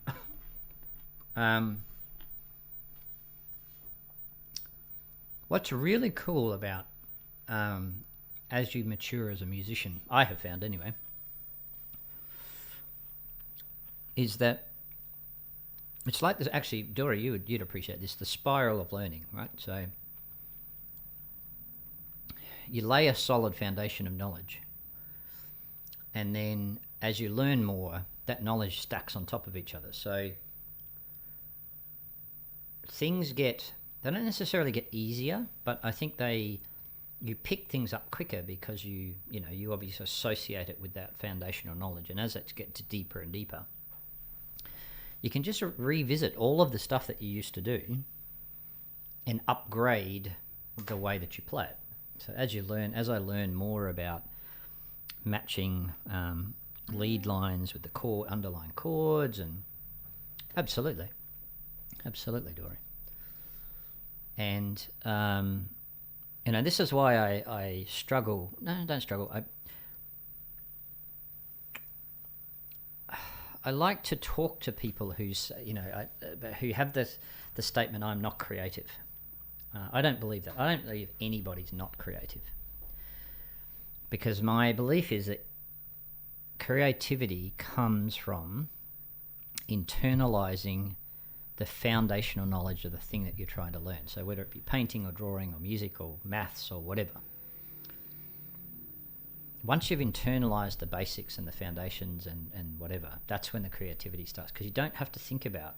Speaker 1: What's really cool about as you mature as a musician, I have found anyway, is that it's like this. Actually, Dory, you'd appreciate this, the spiral of learning, right? So you lay a solid foundation of knowledge, and then as you learn more, that knowledge stacks on top of each other. So things they don't necessarily get easier, but I think you pick things up quicker because you obviously associate it with that foundational knowledge, and as it gets deeper and deeper, you can just revisit all of the stuff that you used to do and upgrade the way that you play it. So as I learn more about matching lead lines with the underlying chords, and absolutely, Dory. And this is why I struggle. No, don't struggle. I like to talk to people who have the statement, "I'm not creative." I don't believe that. I don't believe anybody's not creative, because my belief is that creativity comes from internalizing the foundational knowledge of the thing that you're trying to learn. So whether it be painting or drawing or music or maths or whatever, once you've internalized the basics and the foundations and whatever, that's when the creativity starts, because you don't have to think about,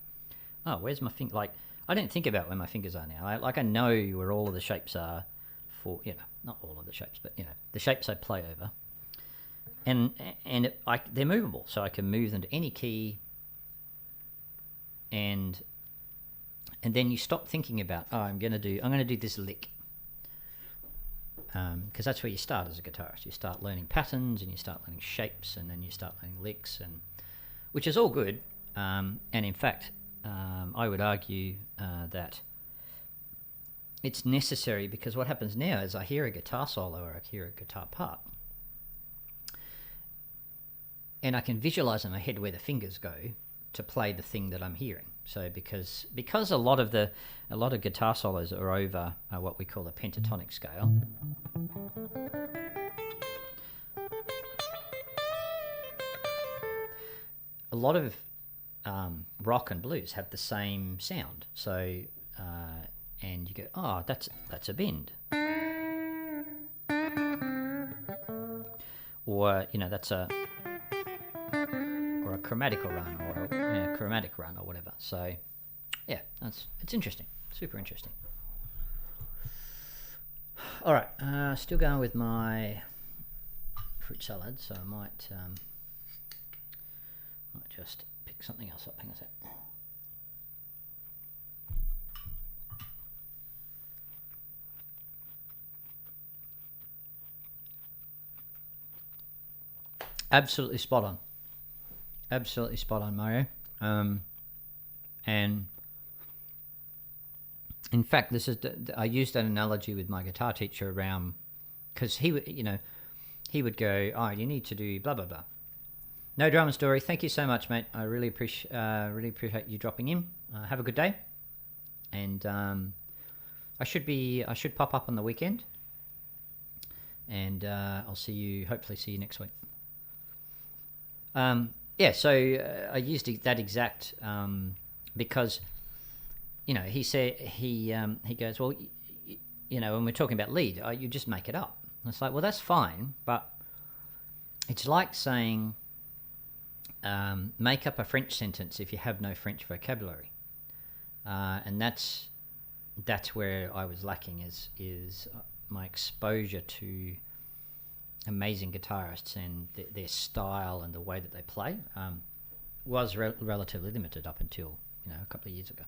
Speaker 1: oh, where's my finger? Like, I don't think about where my fingers are now. I know where all of the shapes are for, not all of the shapes, but, the shapes I play over. And they're movable, so I can move them to any key, and then you stop thinking about, oh, I'm going to do this lick. Because that's where you start as a guitarist. You start learning patterns, and you start learning shapes, and then you start learning licks, which is all good. And in fact, I would argue that it's necessary, because what happens now is I hear a guitar solo or I hear a guitar part, and I can visualize in my head where the fingers go to play the thing that I'm hearing. So because a lot of guitar solos are over what we call the pentatonic scale, a lot of rock and blues have the same sound. So and you go, oh, that's a bend, or that's a chromatical run, or a chromatic run, or whatever. So yeah, it's interesting, super interesting. All right, still going with my fruit salad, so I might just pick something else up. Hang on a sec. Absolutely spot on. Absolutely spot on, Mario. And in fact, I used that analogy with my guitar teacher around, because he would go, oh, you need to do blah blah blah. No Drama Story. Thank you so much, mate. I really appreciate you dropping in. Have a good day, and I should pop up on the weekend, and I'll hopefully see you next week. So I used that exact because he said he goes, well, when we're talking about lead, you just make it up. And it's like, well, that's fine, but it's like saying make up a French sentence if you have no French vocabulary, and that's where I was lacking is my exposure to amazing guitarists and their style and the way that they play was relatively limited up until a couple of years ago.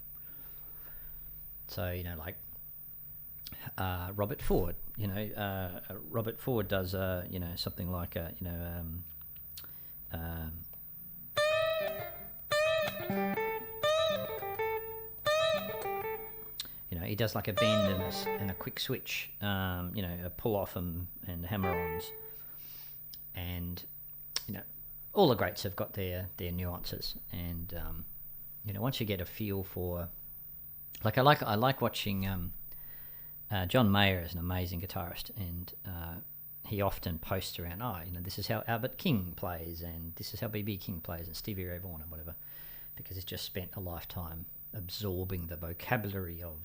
Speaker 1: So like Robert Ford, Robert Ford does something like he does like a bend and a quick switch, a pull off and hammer-ons, and all the greats have got their nuances, and once you get a feel for, like I like watching John Mayer is an amazing guitarist, and he often posts around, this is how Albert King plays, and this is how B.B. King plays, and Stevie Ray Vaughan and whatever, because he's just spent a lifetime absorbing the vocabulary of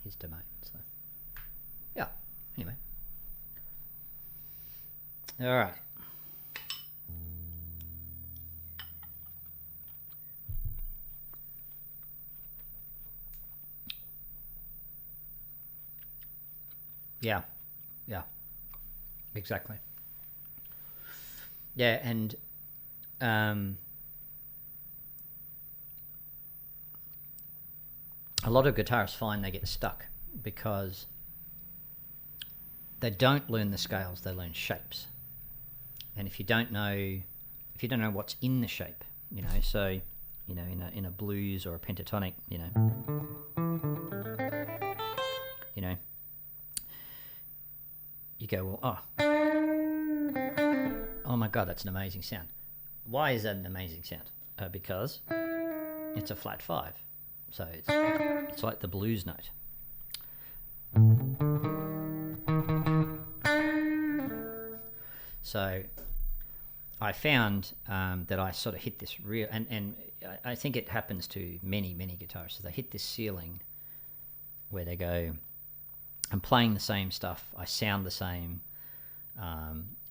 Speaker 1: his domain. So yeah, anyway, all right. Yeah, exactly. Yeah, and a lot of guitarists find they get stuck because they don't learn the scales; they learn shapes. And if you don't know what's in the shape, so in a blues or a pentatonic, you go, well, oh my God, that's an amazing sound. Why is that an amazing sound? Because it's a flat 5. So it's like the blues note. So I found that I sort of hit this real, and I think it happens to many guitarists. They hit this ceiling where they go, I'm playing the same stuff, I sound the same,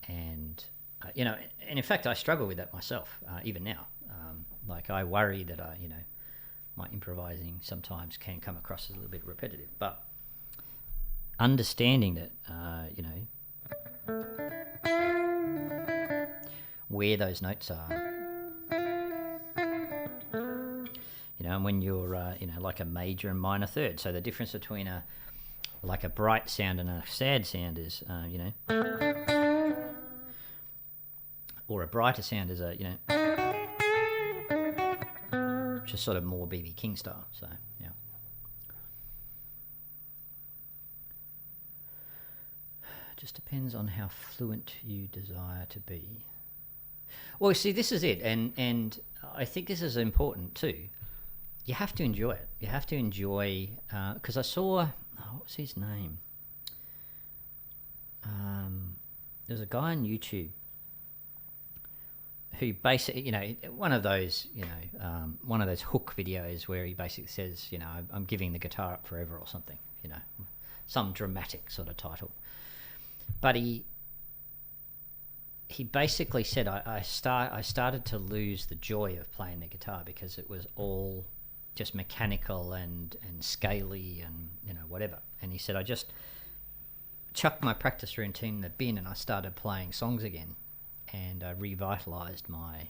Speaker 1: and in fact I struggle with that myself even now. Like I worry that my improvising sometimes can come across as a little bit repetitive, but understanding that where those notes are, and when you're like a major and minor third, so the difference between a bright sound and a sad sound is or a brighter sound is just sort of more B.B. King style. So yeah. Just depends on how fluent you desire to be. Well, see, this is it, and I think this is important too. You have to enjoy it. You have to enjoy, because I saw, what was his name? There's a guy on YouTube who basically, one of those hook videos where he basically says, I'm giving the guitar up forever or something, some dramatic sort of title. But he basically said, I started to lose the joy of playing the guitar because it was all just mechanical and scaly and whatever. And he said, I just chucked my practice routine in the bin and I started playing songs again, and I revitalized my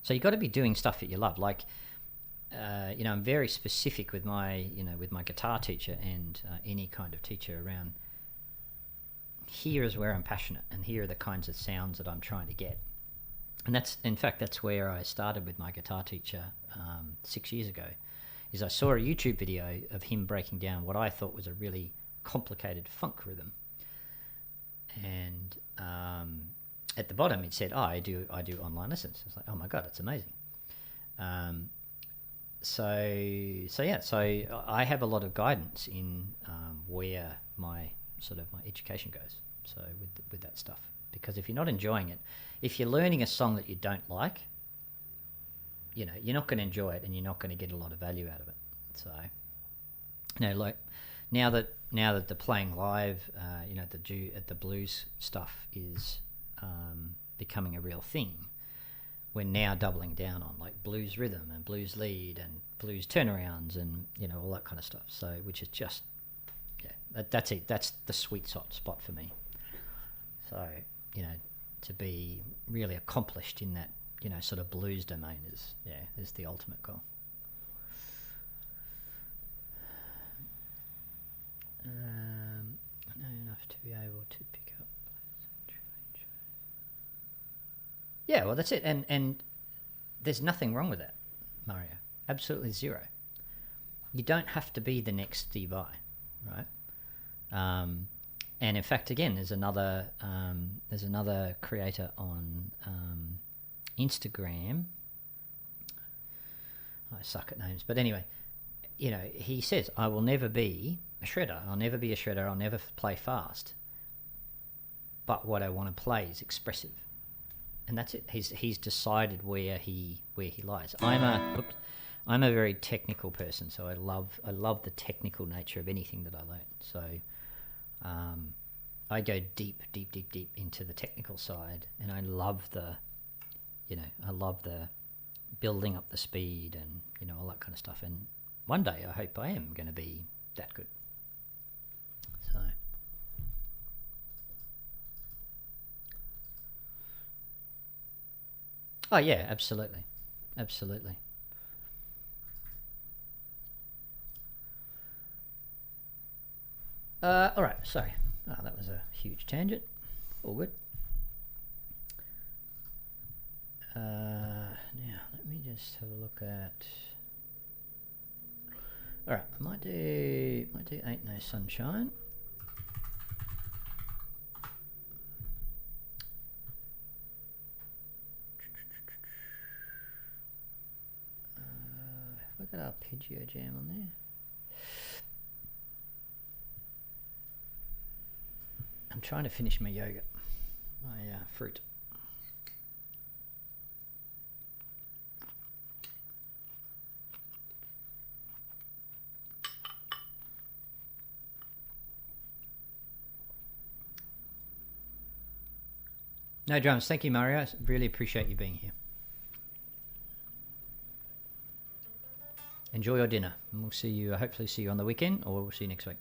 Speaker 1: so you got to be doing stuff that you love. Like I'm very specific with my guitar teacher and any kind of teacher around, here is where I'm passionate and here are the kinds of sounds that I'm trying to get. And that's where I started with my guitar teacher 6 years ago, is I saw a YouTube video of him breaking down what I thought was a really complicated funk rhythm. And at the bottom it said, I do online lessons. I was like, oh my God, that's amazing. So I have a lot of guidance in where my education goes. So with that stuff, because if you're not enjoying it, if you're learning a song that you don't like, you're not going to enjoy it, and you're not going to get a lot of value out of it. So, like now that they're playing live, the blues stuff is becoming a real thing. We're now doubling down on like blues rhythm and blues lead and blues turnarounds and all that kind of stuff. So, which is just that's it. That's the sweet spot for me. So, to be really accomplished in that sort of blues domain is the ultimate goal. I know enough to be able to pick up. Yeah, well, that's it. And there's nothing wrong with that, Mario. Absolutely zero. You don't have to be the next Steve Vai, right? And in fact, again, there's another creator on Instagram. I suck at names, but anyway, he says, "I will never be a shredder. I'll never be a shredder. I'll never play fast. But what I want to play is expressive." And that's it. He's decided where he lies. I'm a very technical person, so I love the technical nature of anything that I learn. So I go deep into the technical side, and I love the building up the speed and all that kind of stuff. And one day I hope I am going to be that good. So. Oh yeah, absolutely. All right, sorry. Oh, that was a huge tangent. All good. Now let me just have a look at. All right, I might do Ain't No Sunshine. Have I got Arpeggio Jam on there? I'm trying to finish my yogurt, my fruit. No drums. Thank you, Mario. I really appreciate you being here. Enjoy your dinner, and we'll see you. Hopefully, see you on the weekend, or we'll see you next week.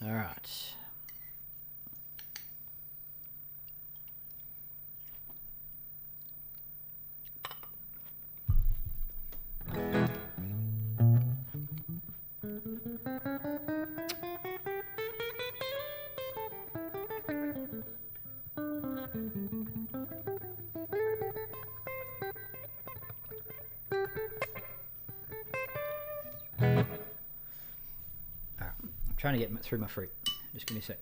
Speaker 1: All right. Trying to get through my fruit. Just give me a sec.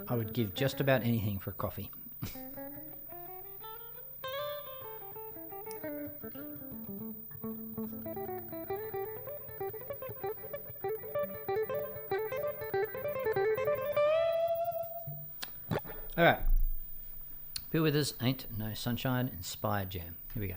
Speaker 1: I would give just about anything for coffee. All right. Bill Withers, Ain't No Sunshine, Inspired Jam. Here we go.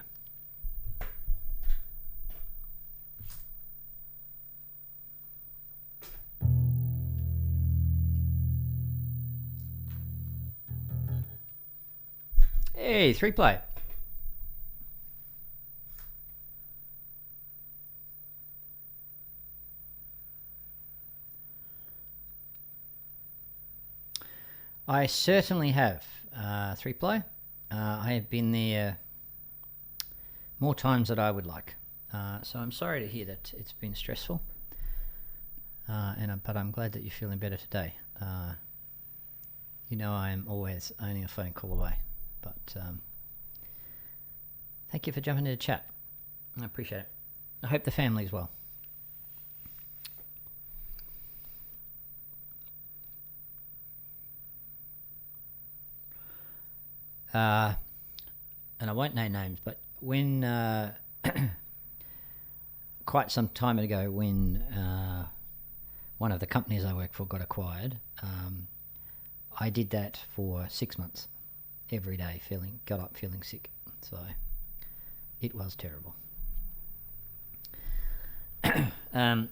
Speaker 1: Hey, 3-play. I certainly have 3-play. I have been there more times than I would like. So I'm sorry to hear that it's been stressful. But I'm glad that you're feeling better today. You know I am always only a phone call away. But thank you for jumping into chat. I appreciate it. I hope the family's well. And I won't name names, but when quite some time ago, when one of the companies I work for got acquired, I did that for 6 months. Every day got up feeling sick. So it was terrible.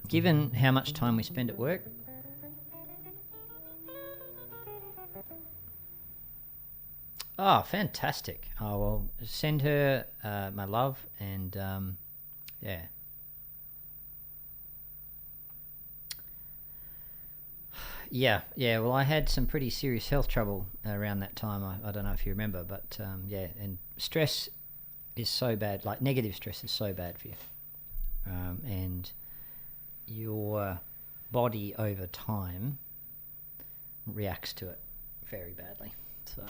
Speaker 1: Given how much time we spend at work, oh, fantastic. I will send her my love and yeah. Yeah. Well, I had some pretty serious health trouble around that time. I don't know if you remember, but yeah. And stress is so bad. Like negative stress is so bad for you, and your body over time reacts to it very badly. So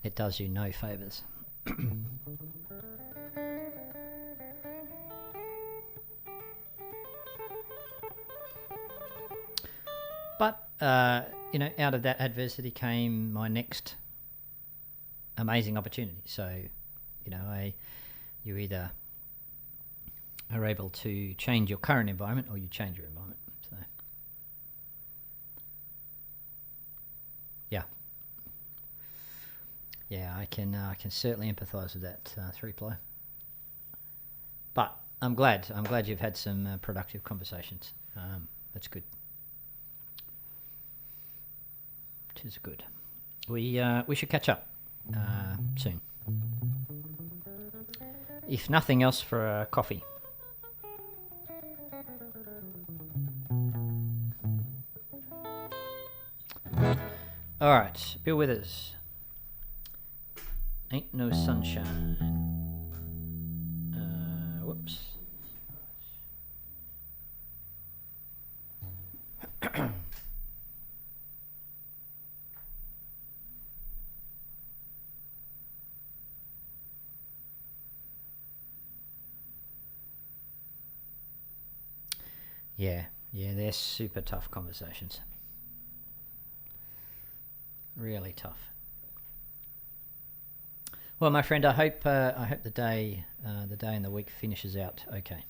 Speaker 1: it does you no favors. But, out of that adversity came my next amazing opportunity. So, you either are able to change your current environment or you change your environment. So, yeah. Yeah, I can certainly empathise with that 3-play. But I'm glad you've had some productive conversations. That's good. Tis good. We should catch up soon. If nothing else, for a coffee. All right, Bill Withers. Ain't No Sunshine. Whoops. Yeah, they're super tough conversations. Really tough. Well, my friend, I hope the day and the week finishes out okay.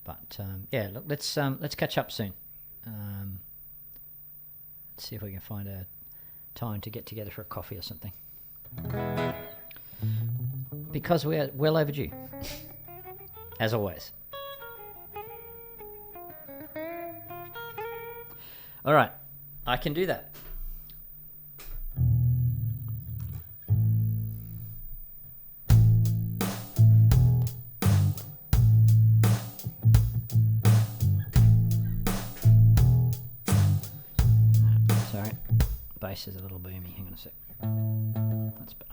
Speaker 1: But yeah, look, let's catch up soon. Let's see if we can find a time to get together for a coffee or something. Because we're well overdue, as always. All right, I can do that. Sorry, bass is a little boomy. Hang on a sec. That's better.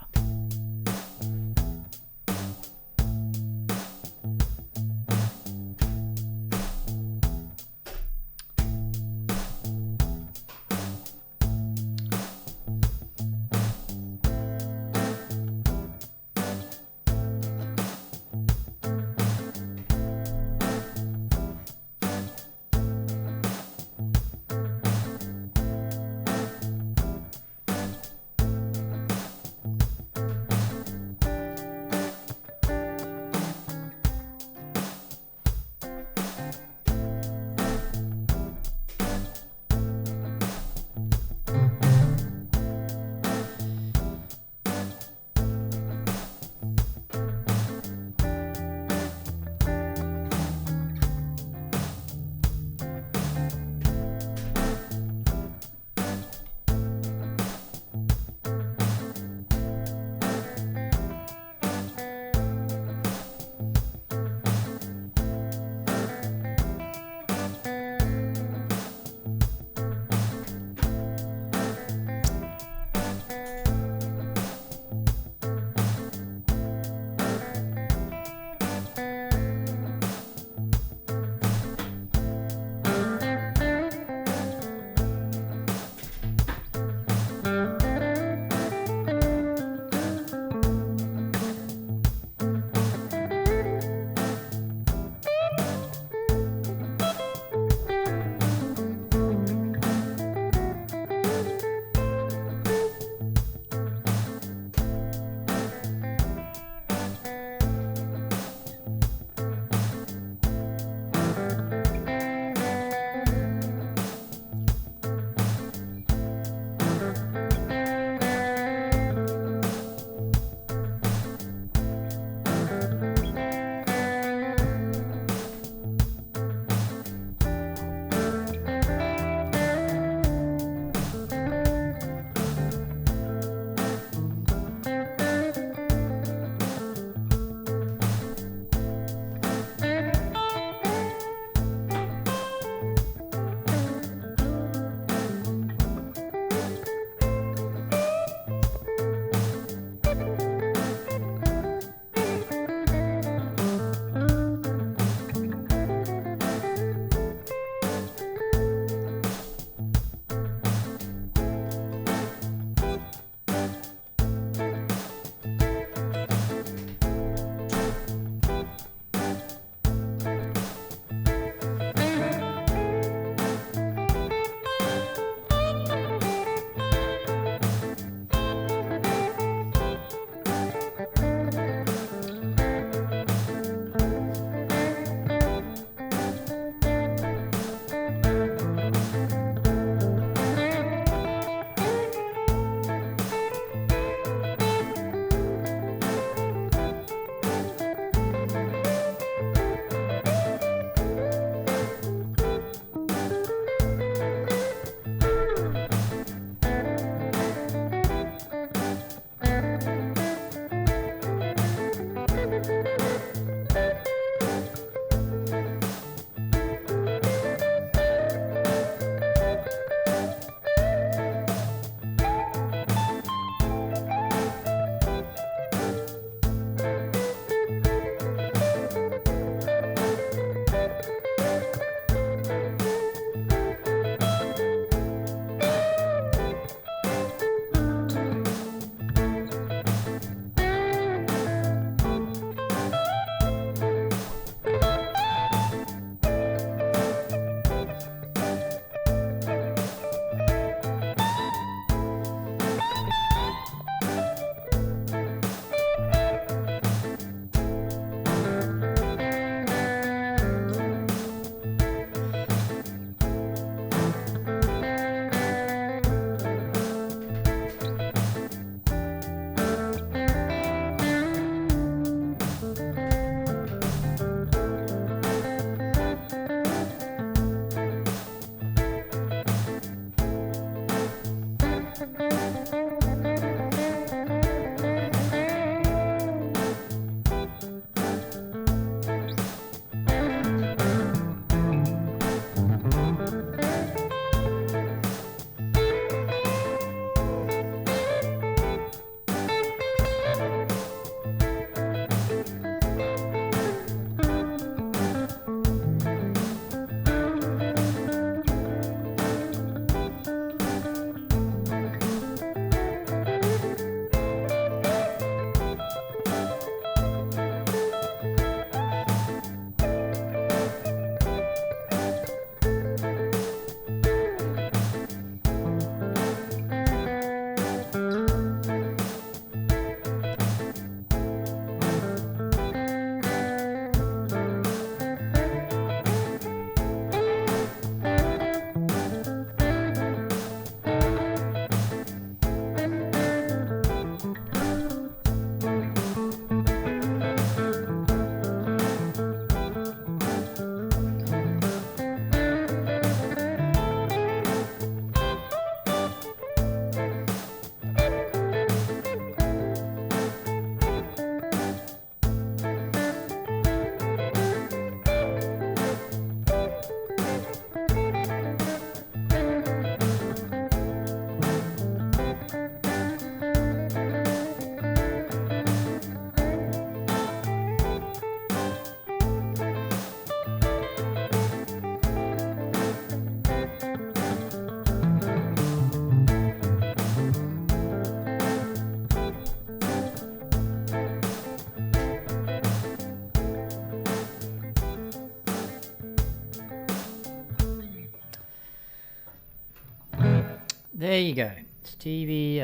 Speaker 1: There you go. Stevie?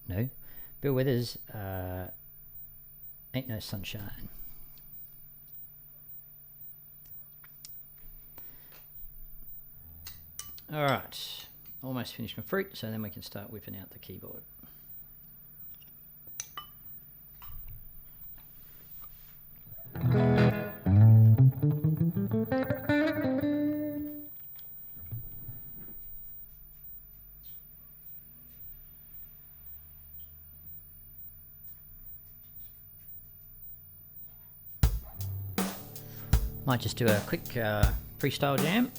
Speaker 1: No. Bill Withers, Ain't No Sunshine. Alright. Almost finished my fruit, so then we can start whipping out the keyboard. Might just do a quick freestyle jam.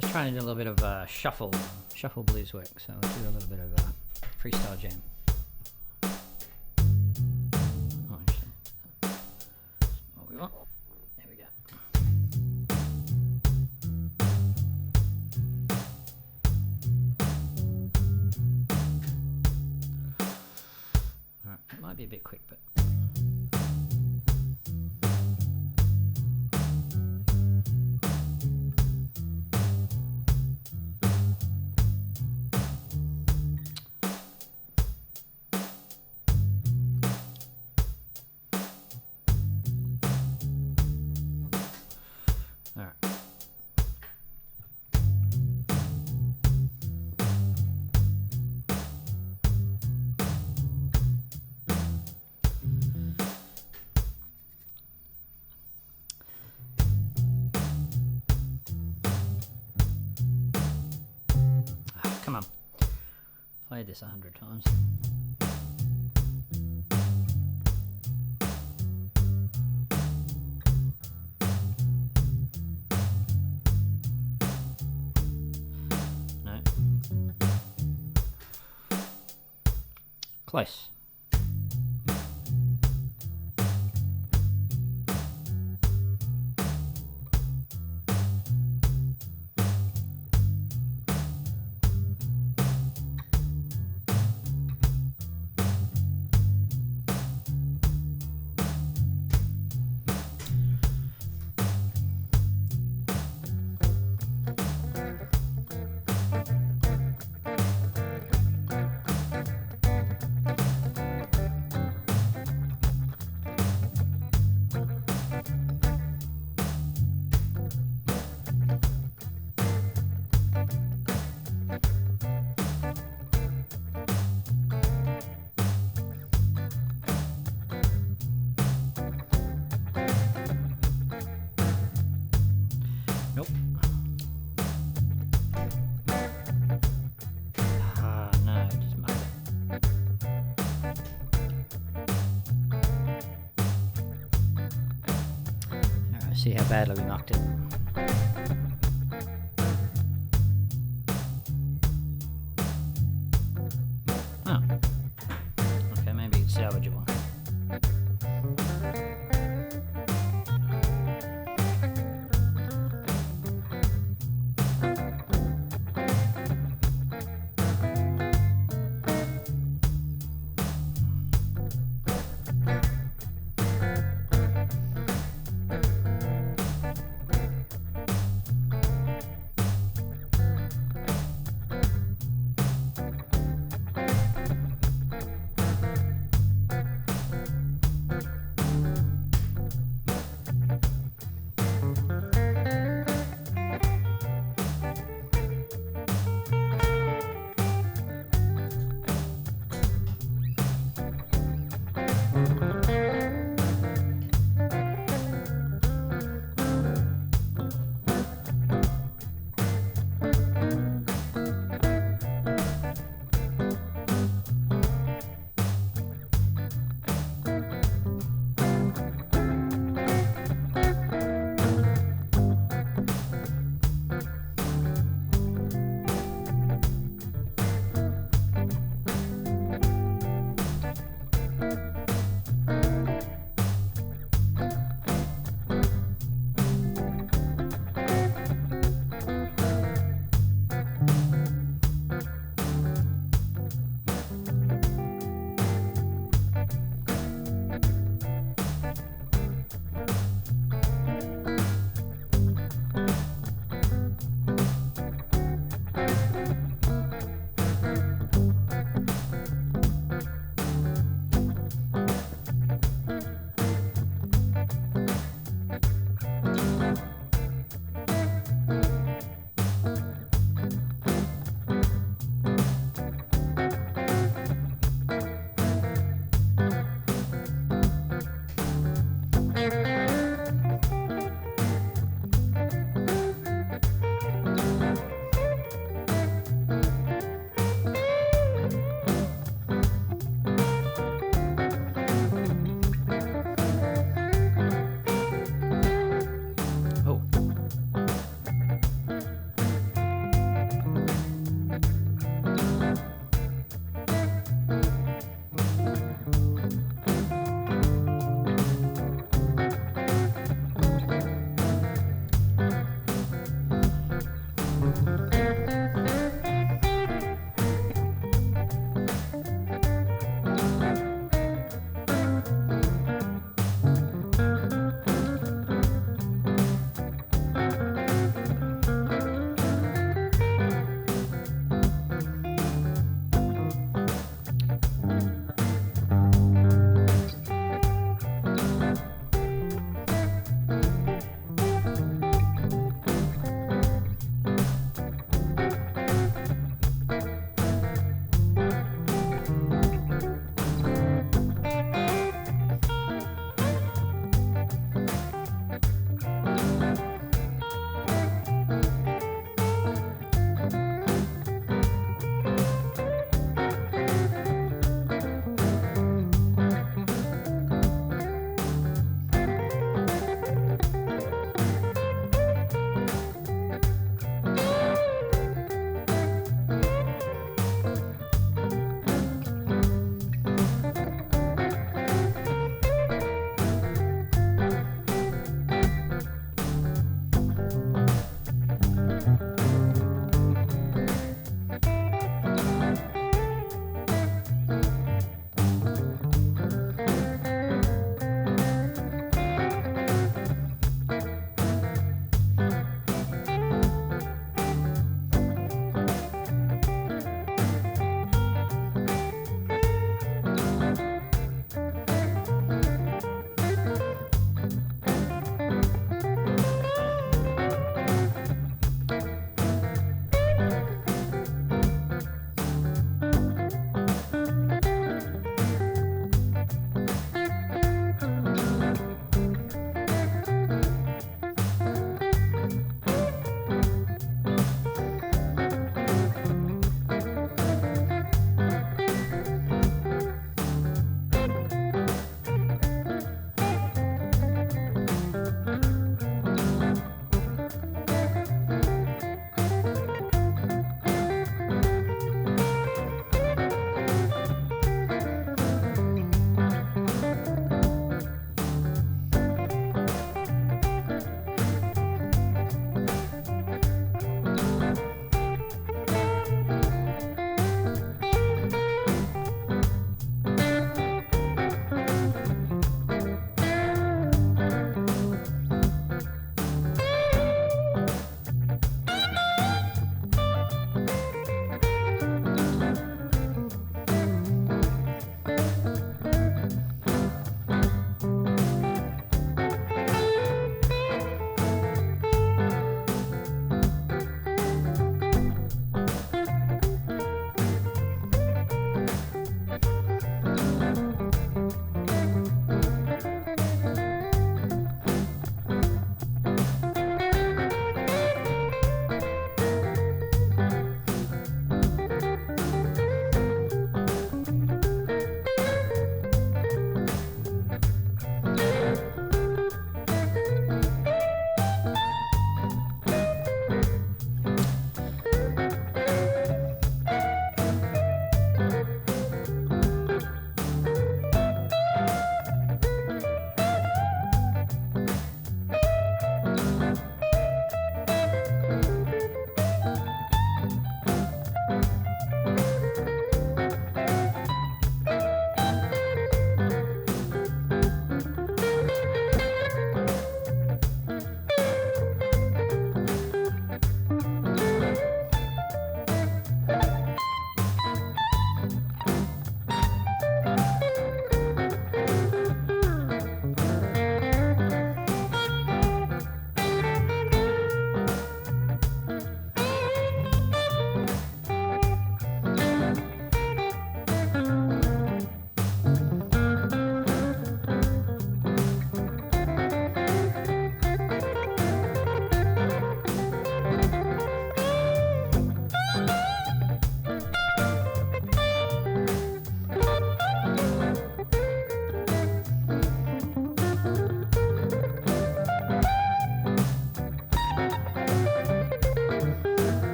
Speaker 1: Just trying to do a little bit of shuffle blues work, so I'll do a little bit of freestyle jam. Oh, actually, that's what we want. There we go. be a bit quick, but... Come on. Played this 100 times. No. Close. Nope. No, just muck it. Alright, see how badly we mucked it. Oh. Okay, maybe it's salvageable.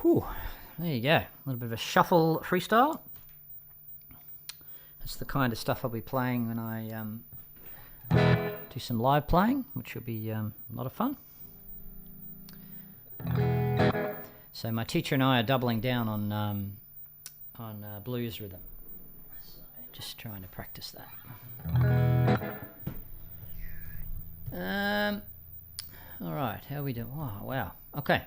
Speaker 1: Whew, there you go. A little bit of a shuffle freestyle. That's the kind of stuff I'll be playing when I do some live playing, which will be a lot of fun. So my teacher and I are doubling down on blues rhythm. So just trying to practice that. All right, how are we doing? Oh, wow. Okay.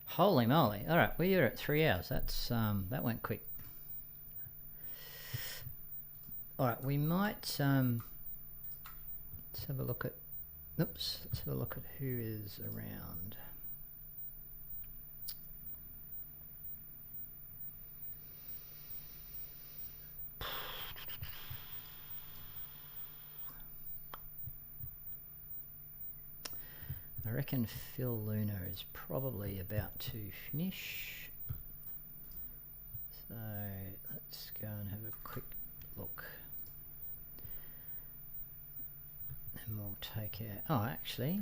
Speaker 1: Holy moly! All right, we are at 3 hours. That's that went quick. All right, we might let's have a look at. Oops, let's have a look at who is around. I reckon Phil Luna is probably about to finish. So let's go and have a quick look. And we'll take out... Oh, actually...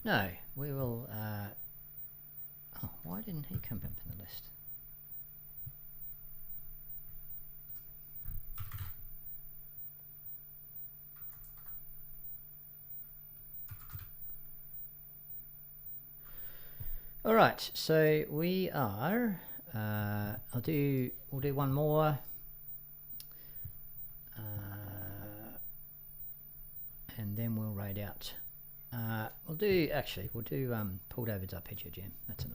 Speaker 1: No, we will... Oh, why didn't he come up in the list? All right, so we are. We'll do one more, and then we'll raid out. We'll do Paul David's Arpeggio Jam. That's a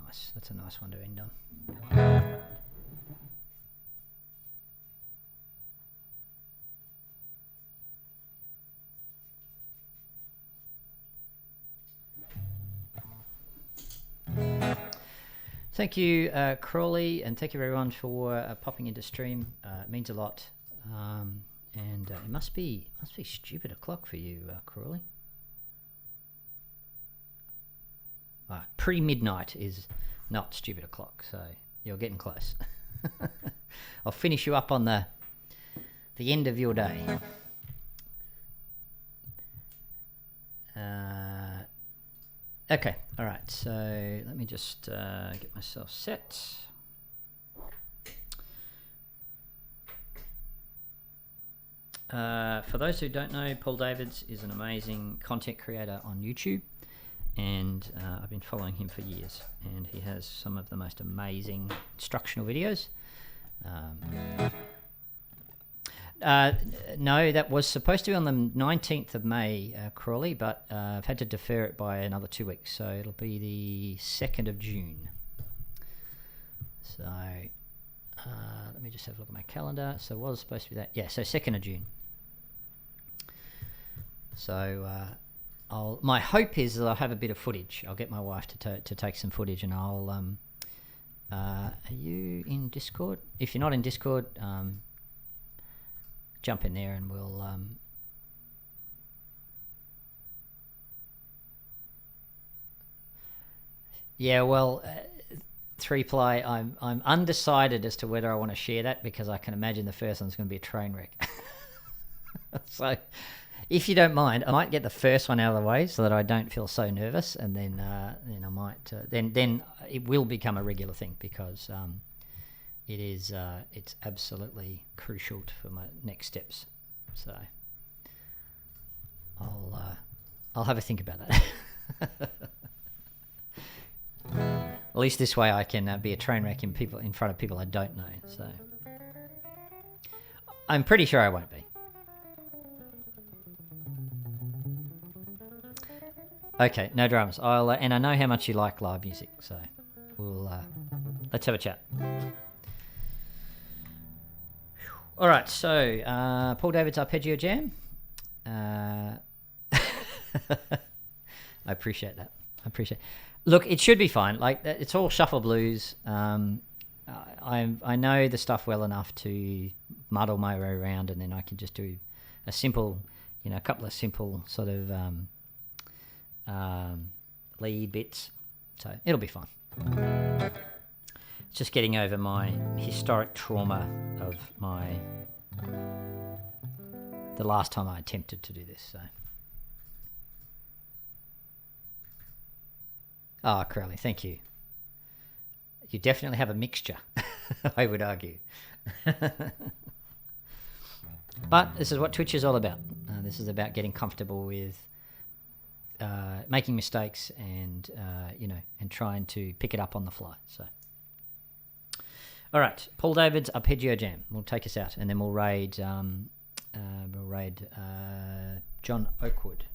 Speaker 1: nice one to end on. Thank you, Crawley, and thank you everyone for popping into stream. It means a lot, and it must be stupid o'clock for you, Crawley. Pre-midnight is not stupid o'clock, so you're getting close. I'll finish you up on the end of your day. Okay, all right, so let me just get myself set. For those who don't know, Paul Davids is an amazing content creator on YouTube, and I've been following him for years, and he has some of the most amazing instructional videos. No, that was supposed to be on the 19th of May, Crawley, but I've had to defer it by another 2 weeks, so it'll be the 2nd of June. So let me just have a look at my calendar. So it was supposed to be that. Yeah, so 2nd of June. So my hope is that I'll have a bit of footage. I'll get my wife to take some footage, and I'll... are you in Discord? If you're not in Discord... jump in there and we'll yeah, well, 3Play, I'm undecided as to whether I want to share that, because I can imagine the first one's going to be a train wreck. So if you don't mind, I might get the first one out of the way so that I don't feel so nervous, and then I might then it will become a regular thing, because it is it's absolutely crucial for my next steps. So I'll have a think about that. At least this way I can be a train wreck in front of people I don't know. So I'm pretty sure I won't be. Okay, no dramas. And I know how much you like live music, so we'll let's have a chat. All right, so Paul David's Arpeggio Jam. I appreciate that. Look, it should be fine. Like, it's all shuffle blues. I know the stuff well enough to muddle my way around, and then I can just do a simple, a couple of simple sort of lead bits. So it'll be fine. Just getting over my historic trauma of the last time I attempted to do this. So Oh, Crowley, thank you. You definitely have a mixture, I would argue. But this is what Twitch is all about. This is about getting comfortable with making mistakes and, and trying to pick it up on the fly. So, all right, Paul David's Arpeggio Jam will take us out, and then we'll raid John Oakwood.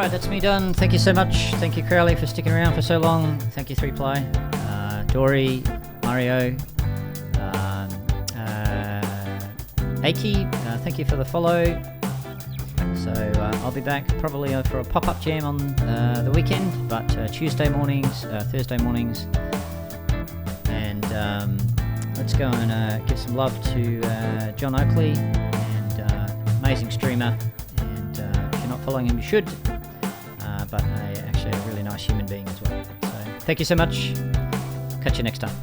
Speaker 1: Alright, that's me done. Thank you so much. Thank you, Crowley, for sticking around for so long. Thank you, 3Ply. Dory, Mario, Aki, thank you for the follow. So I'll be back probably for a pop-up jam on the weekend, but Tuesday mornings, Thursday mornings. And let's go and give some love to John Oakley, and amazing streamer. And if you're not following him, you should. But actually a really nice human being as well. So thank you so much. Catch you next time.